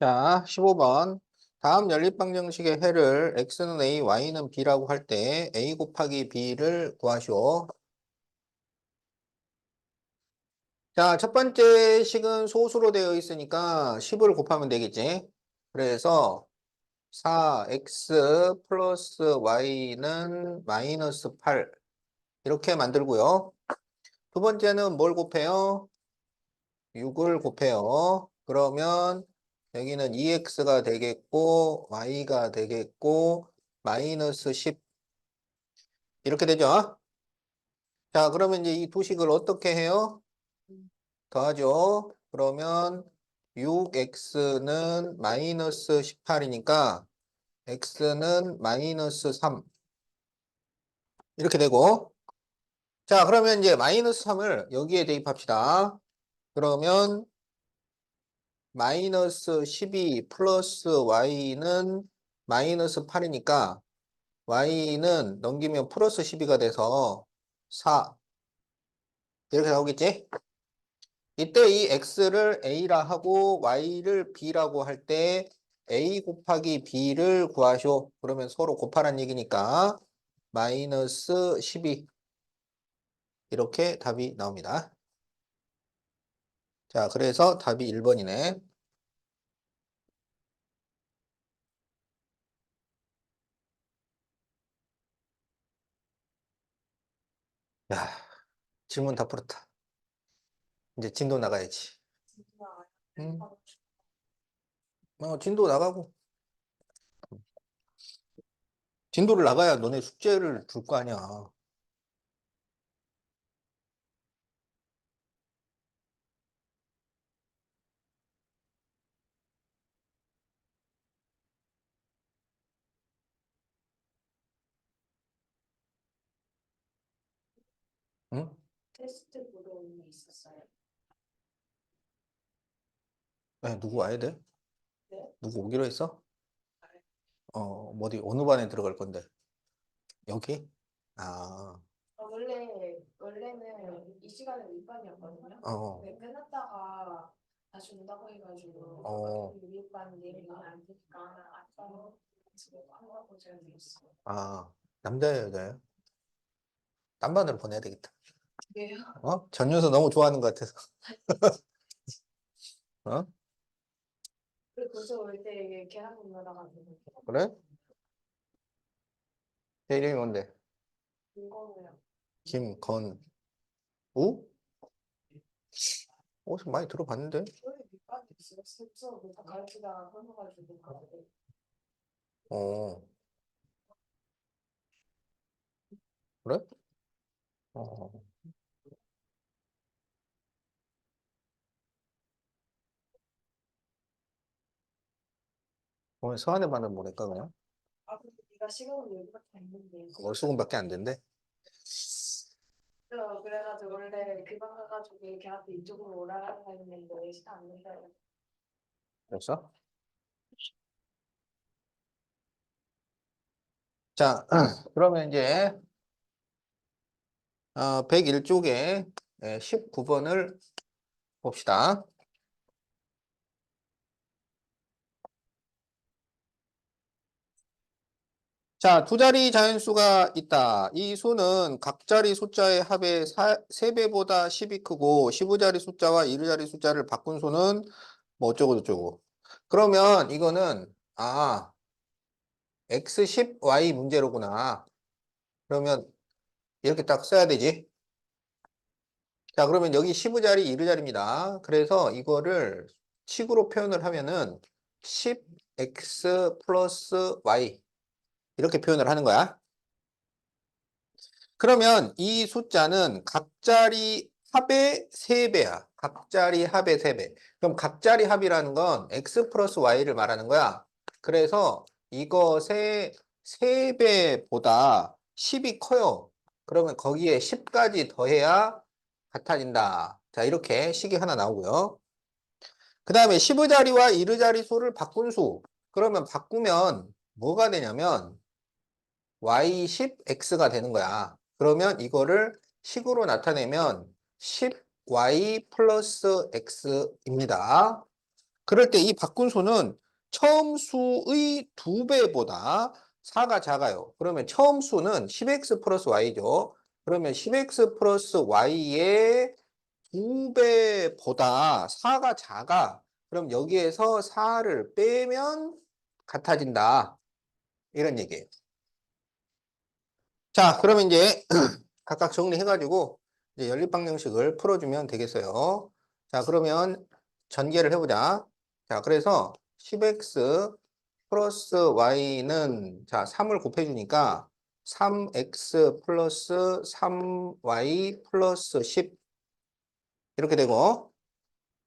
자, 15번. 다음 연립방정식의 해를 x는 a, y는 b라고 할 때 a 곱하기 b를 구하시오. 자, 첫 번째 식은 소수로 되어 있으니까 10을 곱하면 되겠지. 그래서 4x 플러스 y는 마이너스 8 이렇게 만들고요. 두 번째는 뭘 곱해요? 6을 곱해요. 그러면 여기는 2x가 되겠고 y가 되겠고 마이너스 10 이렇게 되죠. 자, 그러면 이제 이 두 식을 어떻게 해요? 더하죠. 그러면 6x는 마이너스 18이니까 x는 마이너스 3 이렇게 되고 자, 그러면 이제 마이너스 3을 여기에 대입합시다. 그러면 마이너스 12 플러스 y는 마이너스 8이니까 y는 넘기면 플러스 12가 돼서 4 이렇게 나오겠지? 이때 이 x를 a라 하고 y를 b라고 할 때 a 곱하기 b를 구하쇼. 그러면 서로 곱하란 얘기니까 마이너스 12 이렇게 답이 나옵니다. 자, 그래서 답이 1번이네. 야, 질문 다 풀었다. 이제 진도 나가야지. 응? 진도 나가고. 진도를 나가야 너네 숙제를 줄 거 아니야. 응? 테스트 보러 있었어요. 네, 누구 와야 돼? 네? 누구 오기로 했어? 어디 어느 반에 들어갈 건데? 여기? 아, 원래는 이 시간에 윗반이었거든요. 근데 끝났다가 다시 온다고 해가지고 어, 윗반 내일은 안 되니까 아까 집에 한다고 제가 드렸어요. 남자예요, 여자예요? 딴 반으로 보내야 되겠다. 왜요? 전윤서 너무 좋아하는 것 같아서. 어? 그리고 벌써 올때 계란 건너다가지고 그래? 제 이름이 뭔데? 이거는 김건우? 어디서 많이 들어봤는데? 원래 윗반이 있어요. 수업 가르치다가 끊어가지고 어, 그래? 어, 오늘 서한의 반을 보낼까, 그냥? 근데 네가 시간은 여기밖에 안 있는데 월수금밖에 안 된대? 그래가지고 원래 그방 가가지고 걔한테 이쪽으로 오라고 했는데 시간 안 된다고. 그랬어? 자, 그러면 이제, 101쪽에 19번을 봅시다. 자, 두 자리 자연수가 있다. 이 수는 각 자리 숫자의 합의 3배보다 10이 크고 15자리 숫자와 1자리 숫자를 바꾼 수는 뭐 어쩌고 저쩌고. 그러면 이거는 X10, Y 문제로구나. 그러면 이렇게 딱 써야 되지. 자, 그러면 여기 15자리, 1자리입니다. 그래서 이거를 식으로 표현을 하면은 10X 플러스 Y 이렇게 표현을 하는 거야. 그러면 이 숫자는 각자리 합의 3배야. 각자리 합의 3배. 그럼 각자리 합이라는 건 x 플러스 y를 말하는 거야. 그래서 이것의 3배보다 10이 커요. 그러면 거기에 10까지 더해야 같아진다. 자, 이렇게 식이 하나 나오고요. 그 다음에 15자리와 1자리 수를 바꾼 수. 그러면 바꾸면 뭐가 되냐면 y10x가 되는 거야. 그러면 이거를 식으로 나타내면 10y 플러스 x입니다. 그럴 때 이 바꾼 수는 처음 수의 2배보다 4가 작아요. 그러면 처음 수는 10x 플러스 y죠. 그러면 10x 플러스 y의 2배보다 4가 작아. 그럼 여기에서 4를 빼면 같아진다. 이런 얘기예요. 자, 그러면 이제 각각 정리해가지고 이제 연립방정식을 풀어주면 되겠어요. 자, 그러면 전개를 해보자. 자, 그래서 10x 플러스 y는 자, 3을 곱해주니까 3x 플러스 3y 플러스 10 이렇게 되고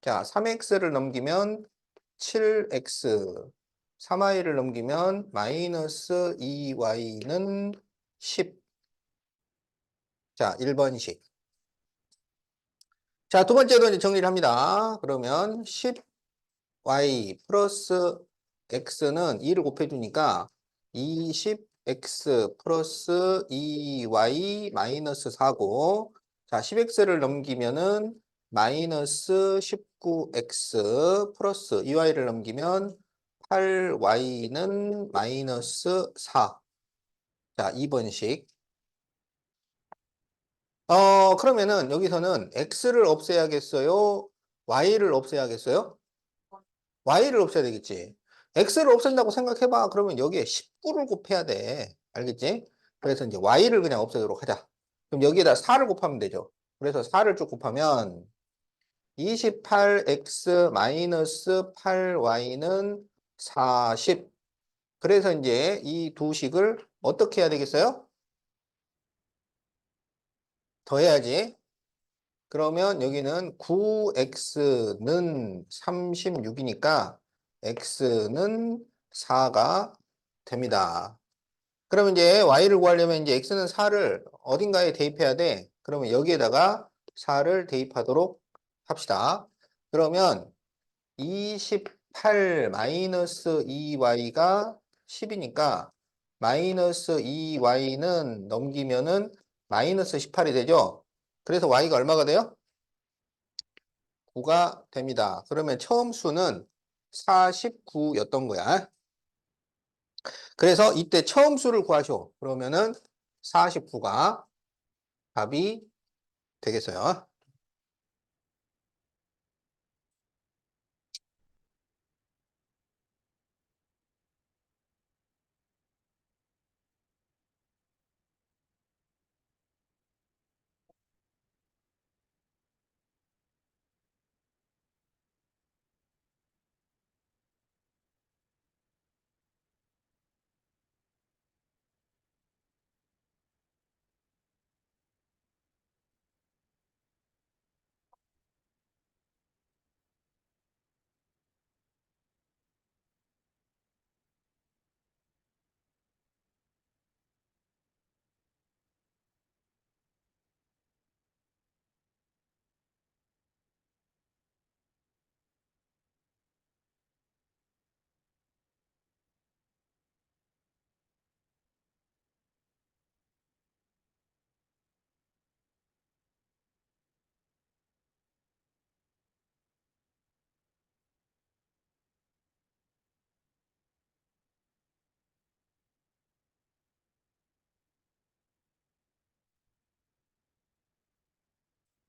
자, 3x를 넘기면 7x 3y를 넘기면 마이너스 2y는 10 자, 1번식. 자, 두 번째로 이제 정리를 합니다. 그러면 10y 플러스 x는 2를 곱해주니까 20x 플러스 2y 마이너스 4고, 자, 10x를 넘기면은 마이너스 19x 플러스 2y를 넘기면 8y는 마이너스 4. 자, 2번식. 그러면은 여기서는 x를 없애야겠어요? y를 없애야겠어요? y를 없애야 되겠지. x를 없앤다고 생각해봐. 그러면 여기에 19를 곱해야 돼. 알겠지? 그래서 이제 y를 그냥 없애도록 하자. 그럼 여기에다 4를 곱하면 되죠. 그래서 4를 쭉 곱하면 28x 마이너스 8y는 40. 그래서 이제 이 두 식을 어떻게 해야 되겠어요? 더해야지. 그러면 여기는 9x는 36이니까 x는 4가 됩니다. 그러면 이제 y를 구하려면 이제 x는 4를 어딘가에 대입해야 돼. 그러면 여기에다가 4를 대입하도록 합시다. 그러면 28 마이너스 2y가 10이니까 마이너스 2y는 넘기면은 마이너스 18이 되죠. 그래서 y가 얼마가 돼요? 9가 됩니다. 그러면 처음 수는 49였던 거야. 그래서 이때 처음 수를 구하셔. 그러면은 49가 답이 되겠어요.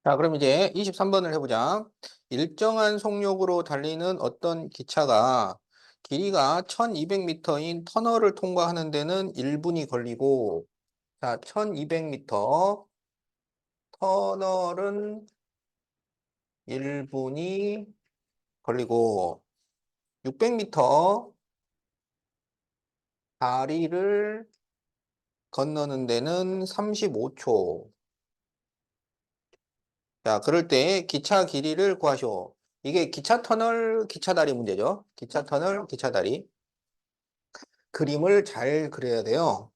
자, 그럼 이제 23번을 해보자. 일정한 속력으로 달리는 어떤 기차가 길이가 1200m인 터널을 통과하는 데는 1분이 걸리고, 자, 1200m 터널은 1분이 걸리고, 600m 다리를 건너는 데는 35초. 자, 그럴 때 기차 길이를 구하시오. 이게 기차 터널, 기차 다리 문제죠. 기차 터널, 기차 다리. 그림을 잘 그려야 돼요.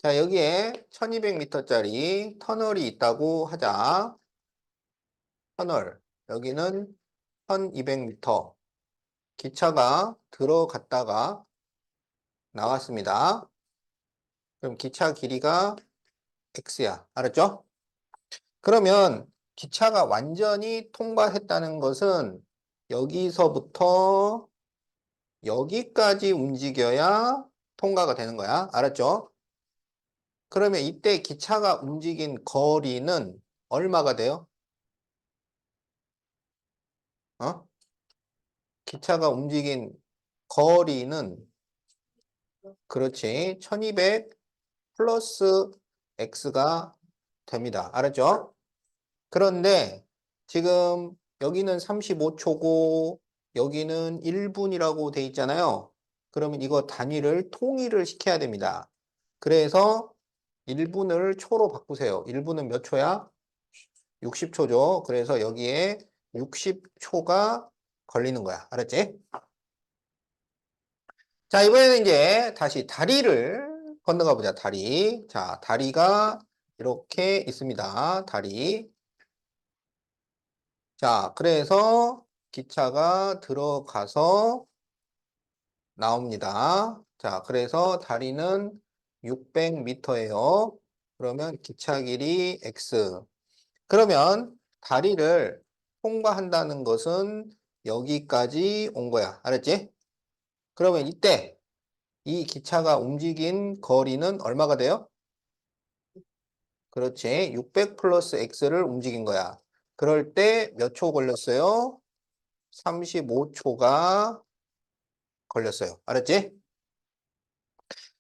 자, 여기에 1200m짜리 터널이 있다고 하자. 터널. 여기는 1200m. 기차가 들어갔다가 나왔습니다. 그럼 기차 길이가 X야. 알았죠? 그러면 기차가 완전히 통과했다는 것은 여기서부터 여기까지 움직여야 통과가 되는 거야. 알았죠? 그러면 이때 기차가 움직인 거리는 얼마가 돼요? 어? 기차가 움직인 거리는 그렇지. 1200 플러스 x가 됩니다. 알았죠? 그런데 지금 여기는 35초고 여기는 1분이라고 돼 있잖아요. 그러면 이거 단위를 통일을 시켜야 됩니다. 그래서 1분을 초로 바꾸세요. 1분은 몇 초야? 60초죠. 그래서 여기에 60초가 걸리는 거야. 알았지? 자, 이번에는 이제 다시 다리를 건너가 보자. 다리. 자, 다리가 이렇게 있습니다. 다리. 자, 그래서 기차가 들어가서 나옵니다. 자, 그래서 다리는 600m예요. 그러면 기차 길이 X. 그러면 다리를 통과한다는 것은 여기까지 온 거야. 알았지? 그러면 이때 이 기차가 움직인 거리는 얼마가 돼요? 그렇지. 600 플러스 x를 움직인 거야. 그럴 때 몇 초 걸렸어요? 35초가 걸렸어요. 알았지?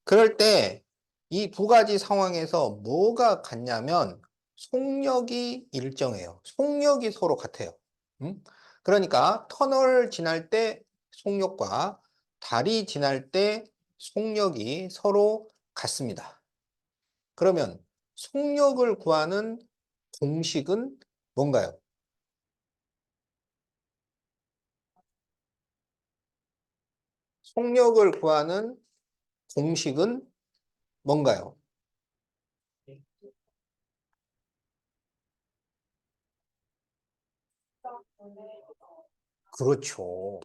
그럴 때 이 두 가지 상황에서 뭐가 같냐면 속력이 일정해요. 속력이 서로 같아요. 음? 그러니까 터널 지날 때 속력과 다리 지날 때 속력이 서로 같습니다. 그러면 속력을 구하는 공식은 뭔가요? 속력을 구하는 공식은 뭔가요? 그렇죠.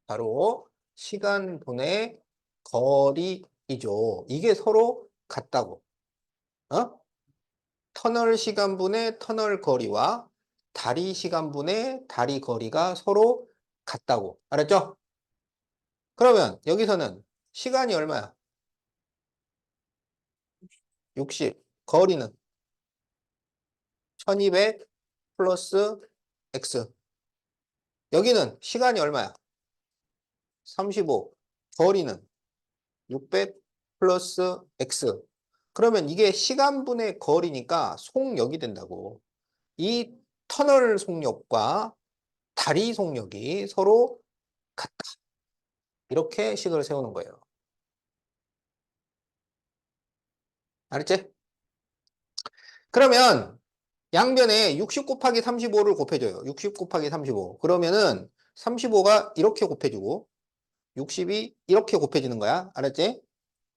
바로 시간분의 거리이죠. 이게 서로 같다고. 어? 터널 시간분의 터널 거리와 다리 시간분의 다리 거리가 서로 같다고. 알았죠? 그러면 여기서는 시간이 얼마야? 60. 거리는 1200 플러스 x. 여기는 시간이 얼마야? 35. 거리는 600 플러스 x. 그러면 이게 시간분의 거리니까 속력이 된다고. 이 터널 속력과 다리 속력이 서로 같다. 이렇게 식을 세우는 거예요. 알았지? 그러면 양변에 60 곱하기 35를 곱해줘요. 60 곱하기 35. 그러면은 35가 이렇게 곱해주고 60이 이렇게 곱해지는 거야. 알았지?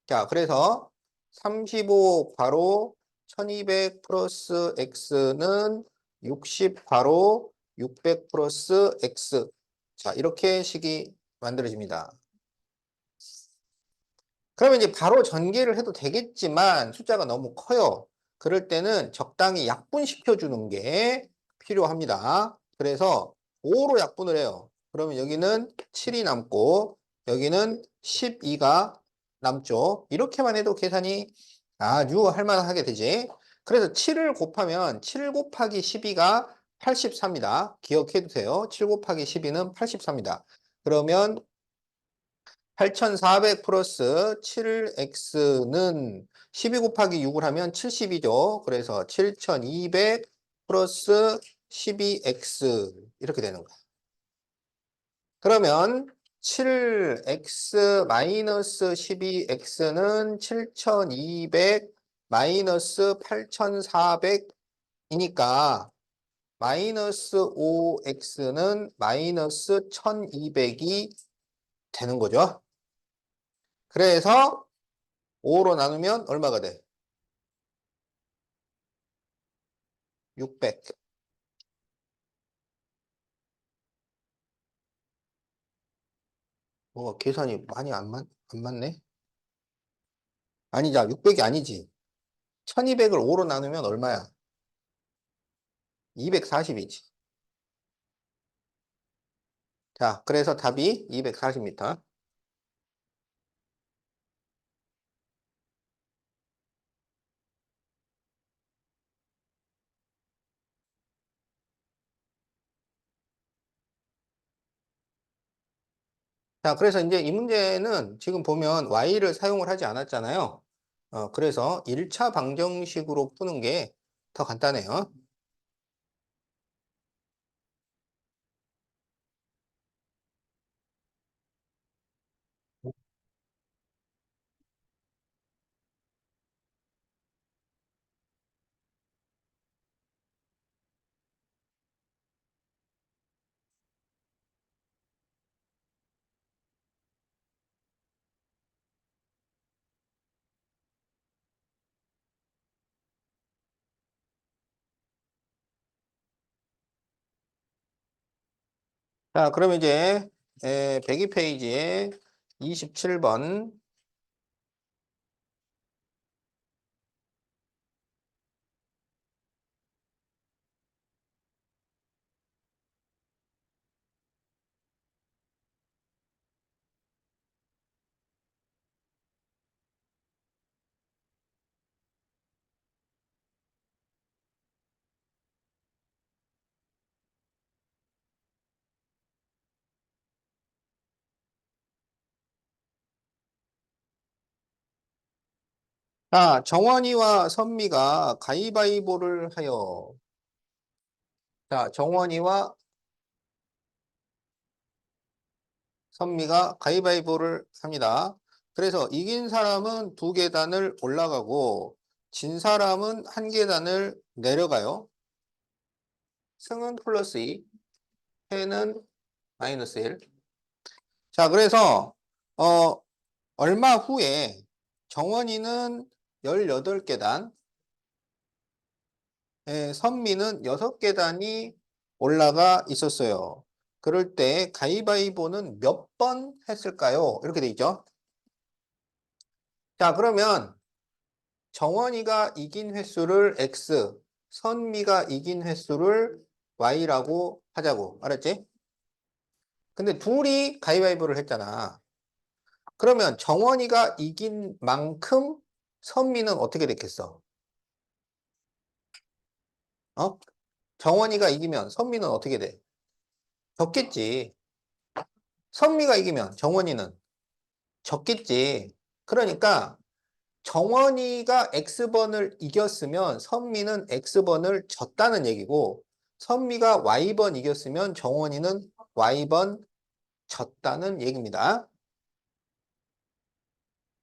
자, 그래서 35 바로 1200 플러스 x는 60 바로 600 플러스 x. 자, 이렇게 식이 만들어집니다. 그러면 이제 바로 전개를 해도 되겠지만 숫자가 너무 커요. 그럴 때는 적당히 약분시켜 주는 게 필요합니다. 그래서 5로 약분을 해요. 그러면 여기는 7이 남고 여기는 12가 남죠. 이렇게만 해도 계산이 아주 할만하게 되지. 그래서 7을 곱하면 7 곱하기 12가 84입니다. 기억해 두세요. 7 곱하기 12는 84입니다. 그러면 8400 플러스 7x는 12 곱하기 6을 하면 70이죠. 그래서 7200 플러스 12x 이렇게 되는 거야. 그러면 7x 마이너스 12x는 7200 마이너스 8400이니까 마이너스 5x는 마이너스 1200이 되는 거죠. 그래서 5로 나누면 얼마가 돼? 600. 계산이 많이 안 맞네? 아니자, 600이 아니지. 1200을 5로 나누면 얼마야? 240이지. 자, 그래서 답이 240m. 자, 그래서 이제 이 문제는 지금 보면 y를 사용을 하지 않았잖아요. 그래서 1차 방정식으로 푸는 게 더 간단해요. 자, 그러면 이제 102페이지에 27번. 자, 정원이와 선미가 가위바위보를 하여. 자, 정원이와 선미가 가위바위보를 합니다. 그래서 이긴 사람은 2계단을 올라가고 진 사람은 1계단을 내려가요. 승은 플러스 2, 패는 마이너스 1. 자, 그래서 얼마 후에 정원이는 18계단, 선미는 6계단이 올라가 있었어요. 그럴 때 가위바위보는 몇 번 했을까요? 이렇게 돼 있죠. 자, 그러면 정원이가 이긴 횟수를 X, 선미가 이긴 횟수를 Y라고 하자고. 알았지? 근데 둘이 가위바위보를 했잖아. 그러면 정원이가 이긴 만큼 선미는 어떻게 됐겠어? 어? 정원이가 이기면 선미는 어떻게 돼? 졌겠지. 선미가 이기면 정원이는 졌겠지. 그러니까 정원이가 X번을 이겼으면 선미는 X번을 졌다는 얘기고, 선미가 Y번 이겼으면 정원이는 Y번 졌다는 얘기입니다.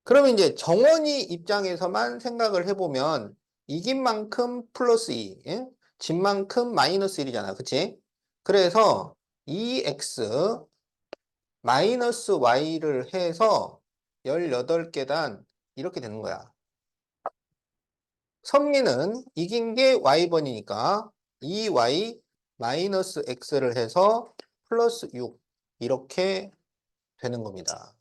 그러면 이제 정원이 입장에서만 생각을 해보면 이긴 만큼 플러스 2, 예? 진 만큼 마이너스 1이잖아. 그치? 그래서 2x 마이너스 y를 해서 18계단 이렇게 되는 거야. 선미는 이긴 게 y번이니까 2y 마이너스 x를 해서 플러스 6 이렇게 되는 겁니다.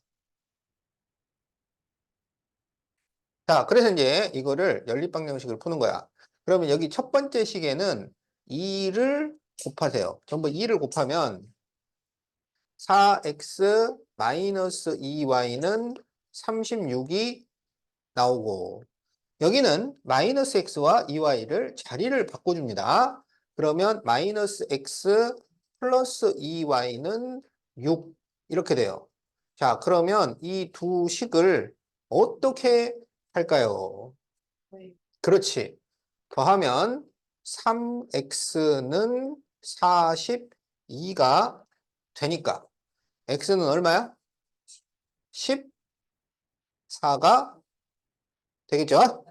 자, 그래서 이제 이거를 연립방정식을 푸는 거야. 그러면 여기 첫 번째 식에는 2를 곱하세요. 전부 2를 곱하면 4x 마이너스 2y는 36이 나오고, 여기는 마이너스 x와 2y를 자리를 바꿔줍니다. 그러면 마이너스 x 플러스 2y는 6 이렇게 돼요. 자, 그러면 이 두 식을 어떻게 할까요? 네. 그렇지. 더하면 3x는 42가 되니까 x는 얼마야? 14가 되겠죠?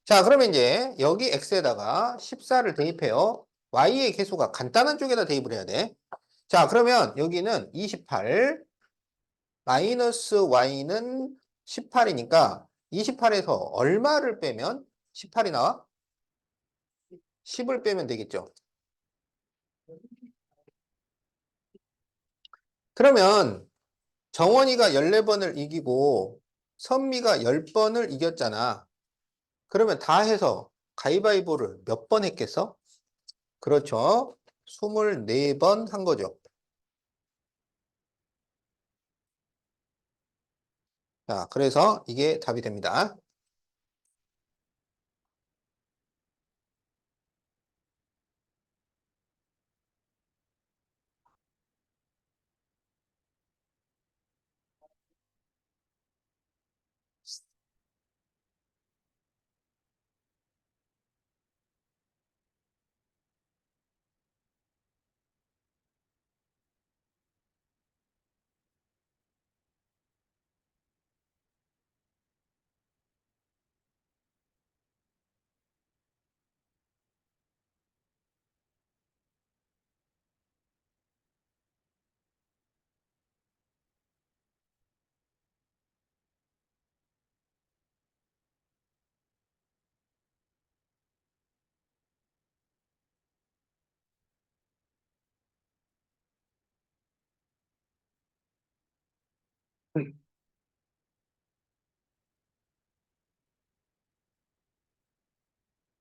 자, 그러면 이제 여기 x에다가 14를 대입해요. y의 계수가 간단한 쪽에다 대입을 해야 돼. 자, 그러면 여기는 28 마이너스 y는 18이니까 28에서 얼마를 빼면 18이 나와? 10을 빼면 되겠죠. 그러면 정원이가 14번을 이기고 선미가 10번을 이겼잖아. 그러면 다 해서 가위바위보를 몇 번 했겠어? 그렇죠. 24번 한 거죠. 자, 그래서 이게 답이 됩니다.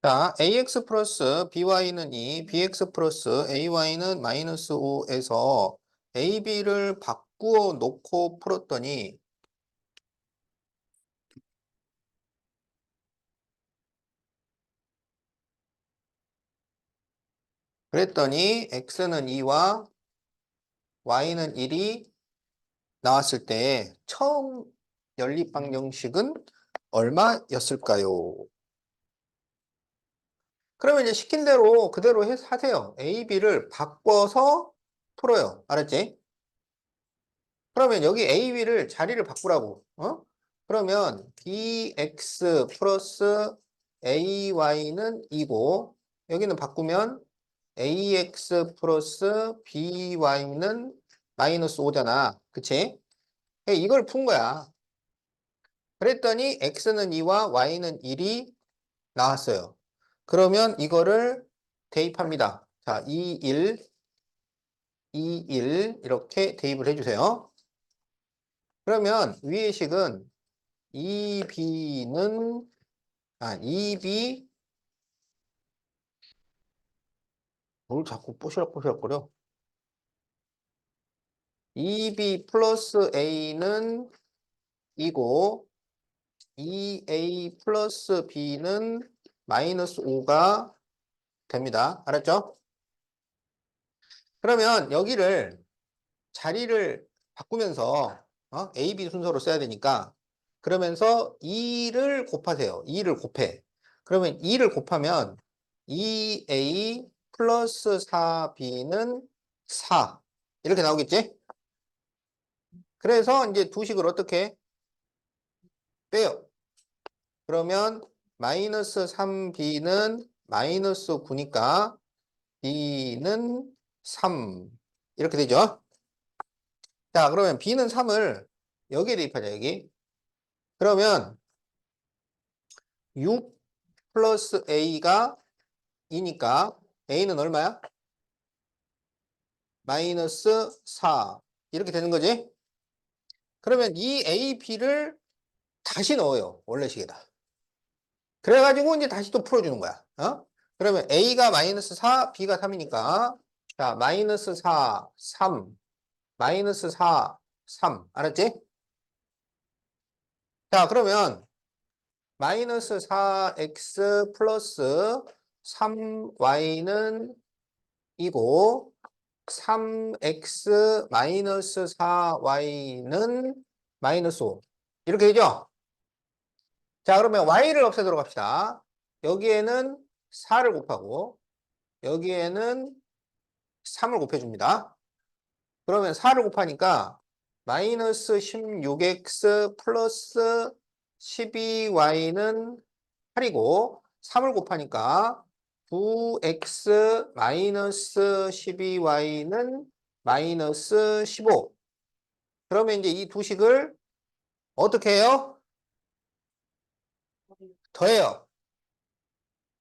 자, ax 플러스 by는 2, bx 플러스 ay는 마이너스 5에서 ab를 바꾸어 놓고 풀었더니 그랬더니 x는 2와 y는 1이 나왔을 때 처음 연립방정식은 얼마였을까요? 그러면 이제 시킨 대로 그대로 하세요. A, B를 바꿔서 풀어요. 알았지? 그러면 여기 A, B를 자리를 바꾸라고. 어? 그러면 BX 플러스 AY는 2고 여기는 바꾸면 AX 플러스 BY는 마이너스 5잖아. 그치? 이걸 푼 거야. 그랬더니 X는 2와 Y는 1이 나왔어요. 그러면 이거를 대입합니다. 자, 2, 1, 2, 1 이렇게 대입을 해주세요. 그러면 위의 식은 2b는 2b 뭘 자꾸 뽀시락뽀시락거려? 2b 플러스 a는 이고 2a 플러스 b는 마이너스 5가 됩니다. 알았죠? 그러면 여기를 자리를 바꾸면서 A, B 순서로 써야 되니까 그러면서 2를 곱하세요. 2를 곱해. 그러면 2를 곱하면 2A 플러스 4B는 4 이렇게 나오겠지? 그래서 이제 두 식을 어떻게 빼요? 그러면 마이너스 3B는 마이너스 9니까 B는 3 이렇게 되죠? 자, 그러면 B는 3을 여기에 대입하자, 여기. 그러면 6 플러스 A가 2니까 A는 얼마야? 마이너스 4. 이렇게 되는 거지? 그러면 이 A, B를 다시 넣어요. 원래 식에다. 그래가지고 이제 다시 또 풀어주는 거야. 그러면 A가 마이너스 4, B가 3이니까 자, 마이너스 4, 3, 마이너스 4, 3. 알았지? 자, 그러면 마이너스 4x 플러스 3y는 이고 3x 마이너스 4y는 마이너스 5 이렇게 되죠? 자, 그러면 y를 없애도록 합시다. 여기에는 4를 곱하고 여기에는 3을 곱해줍니다. 그러면 4를 곱하니까 마이너스 16x 플러스 12y는 8이고 3을 곱하니까 9x 마이너스 12y는 마이너스 15. 그러면 이제 이 두 식을 어떻게 해요? 더해요.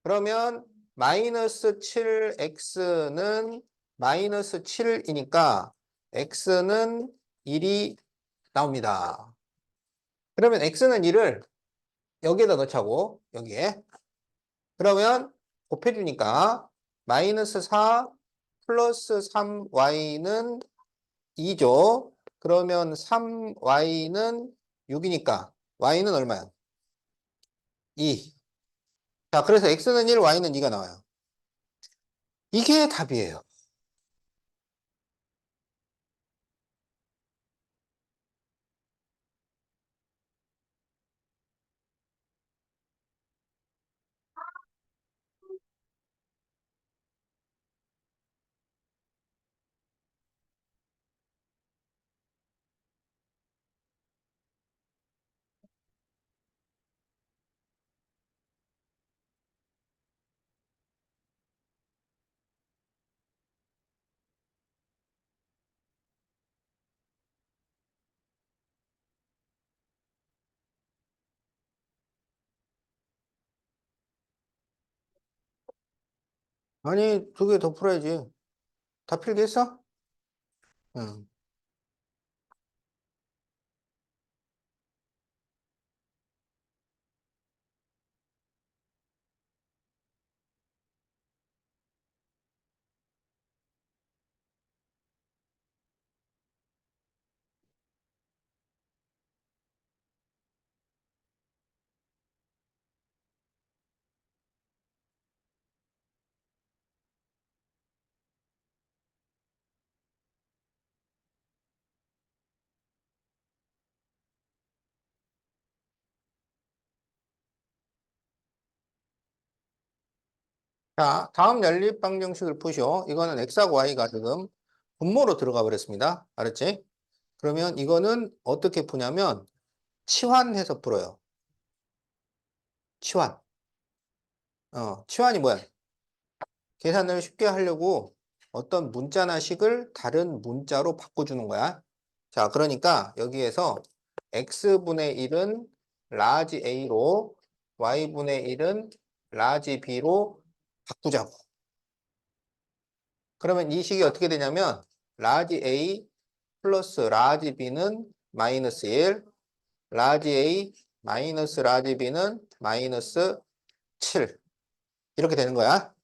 그러면 마이너스 7x는 마이너스 7이니까 x는 1이 나옵니다. 그러면 x는 1을 여기에다 넣자고 여기에. 그러면 곱해주니까 마이너스 4 플러스 3y는 2죠. 그러면 3y는 6이니까 y는 얼마야? 2. 자, 그래서 x는 1, y는 2가 나와요. 이게 답이에요. 아니, 두 개 더 풀어야지. 다 필기했어? 응. 자, 다음 연립 방정식을 푸시오. 이거는 x하고 y가 지금 분모로 들어가 버렸습니다. 알았지? 그러면 이거는 어떻게 푸냐면 치환해서 풀어요. 치환. 치환이 뭐야? 계산을 쉽게 하려고 어떤 문자나 식을 다른 문자로 바꿔주는 거야. 자, 그러니까 여기에서 x분의 1은 라지 a로 y분의 1은 라지 b로 바꾸자고. 그러면 이 식이 어떻게 되냐면 라지 A 플러스 라지 B는 마이너스 1, 라지 A 마이너스 라지 B는 마이너스 7 이렇게 되는 거야.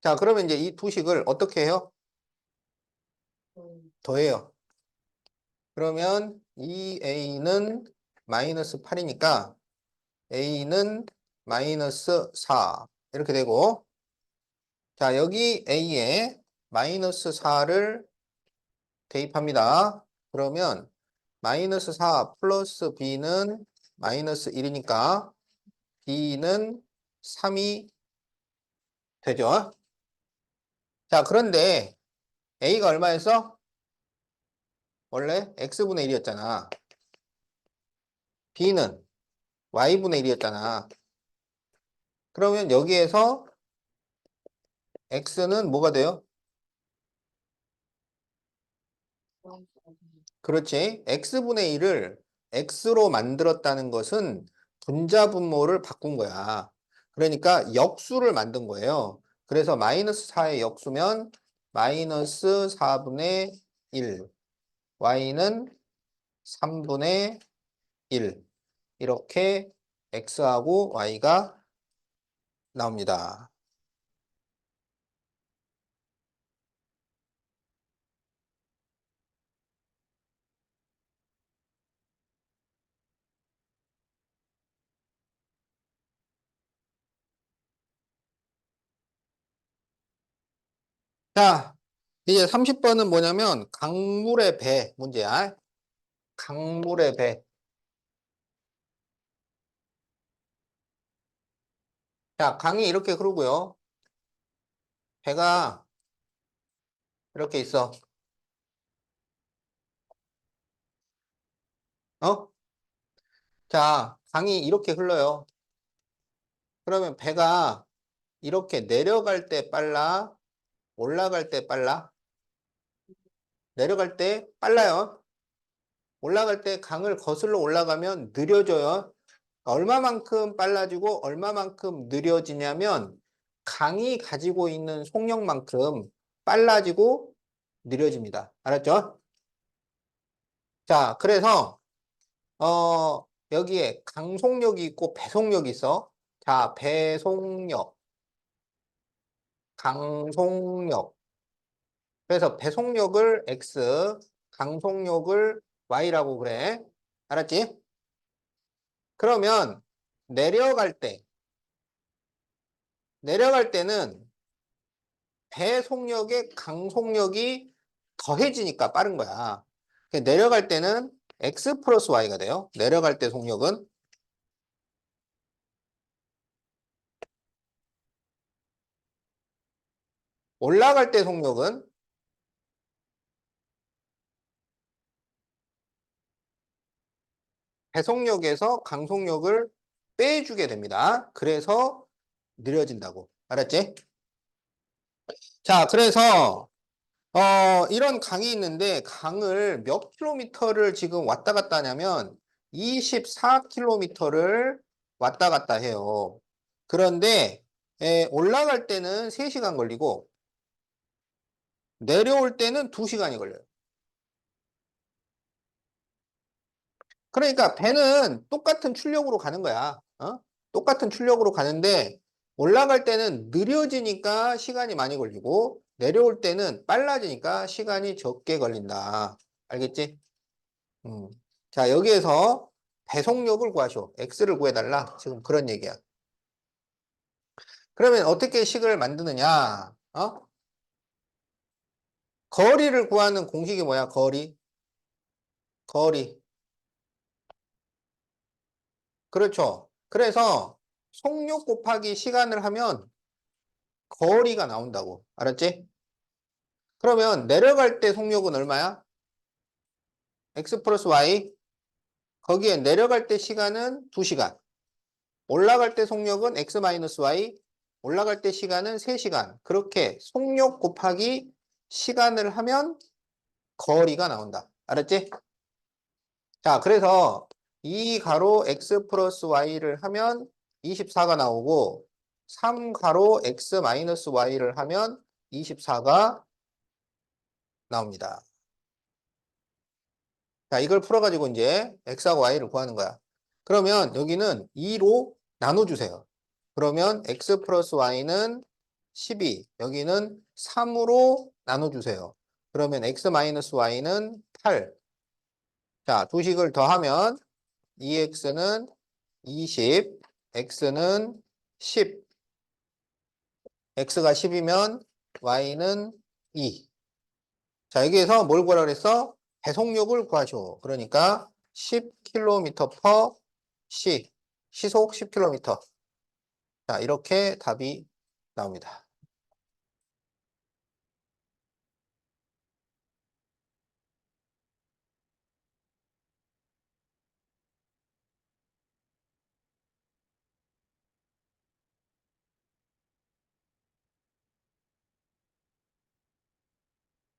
자, 그러면 이제 이 두 식을 어떻게 해요? 더해요. 그러면 이 A는 마이너스 8이니까 A는 마이너스 4 이렇게 되고 자, 여기 A에 마이너스 4를 대입합니다. 그러면 마이너스 4 플러스 B는 마이너스 1이니까 B는 3이 되죠. 자, 그런데 A가 얼마였어? 원래 X분의 1이었잖아. B는 Y분의 1이었잖아. 그러면 여기에서 X는 뭐가 돼요? 그렇지. X분의 1을 X로 만들었다는 것은 분자분모를 바꾼 거야. 그러니까 역수를 만든 거예요. 그래서 마이너스 4의 역수면 마이너스 4분의 1. Y는 3분의 1. 이렇게 X하고 Y가 나옵니다. 자, 이제 30번은 뭐냐면 강물의 배 문제야. 강물의 배. 자, 강이 이렇게 흐르고요. 배가 이렇게 있어. 어? 자, 강이 이렇게 흘러요. 그러면 배가 이렇게 내려갈 때 빨라? 올라갈 때 빨라? 내려갈 때 빨라요. 올라갈 때 강을 거슬러 올라가면 느려져요. 얼마만큼 빨라지고 얼마만큼 느려지냐면 강이 가지고 있는 속력만큼 빨라지고 느려집니다. 알았죠? 자, 그래서 여기에 강속력이 있고 배속력이 있어. 자, 배속력, 강속력. 그래서 배속력을 X, 강속력을 Y라고 그래. 알았지? 그러면 내려갈 때, 내려갈 때는 배속력에 강속력이 더해지니까 빠른 거야. 내려갈 때는 X 플러스 Y가 돼요. 내려갈 때 속력은. 올라갈 때 속력은 배속력에서 강속력을 빼주게 됩니다. 그래서 느려진다고. 알았지? 자, 그래서 이런 강이 있는데 강을 몇 킬로미터를 지금 왔다 갔다 하냐면 24킬로미터를 왔다 갔다 해요. 그런데 올라갈 때는 3시간 걸리고 내려올 때는 2시간이 걸려요. 그러니까 배는 똑같은 출력으로 가는 거야. 똑같은 출력으로 가는데 올라갈 때는 느려지니까 시간이 많이 걸리고 내려올 때는 빨라지니까 시간이 적게 걸린다. 알겠지? 음. 자, 여기에서 배속력을 구하시오. X를 구해달라. 지금 그런 얘기야. 그러면 어떻게 식을 만드느냐? 거리를 구하는 공식이 뭐야? 거리. 거리. 그렇죠. 그래서 속력 곱하기 시간을 하면 거리가 나온다고. 알았지? 그러면 내려갈 때 속력은 얼마야? X 플러스 Y. 거기에 내려갈 때 시간은 2시간. 올라갈 때 속력은 X 마이너스 Y. 올라갈 때 시간은 3시간. 그렇게 속력 곱하기 시간을 하면 거리가 나온다. 알았지? 자, 그래서 이 가로 X 플러스 Y를 하면 24가 나오고 3가로 x 마이너스 y를 하면 24가 나옵니다. 자, 이걸 풀어가지고 이제 x하고 y를 구하는 거야. 그러면 여기는 2로 나눠주세요. 그러면 x 플러스 y는 12, 여기는 3으로 나눠주세요. 그러면 x 마이너스 y는 8. 자, 두 식을 더하면 2x는 20, x는 10. x가 10이면 y는 2. 자, 여기에서 뭘 구하라 그랬어? 배속력을 구하죠. 그러니까 10km per 시, 시속 10km. 자, 이렇게 답이 나옵니다.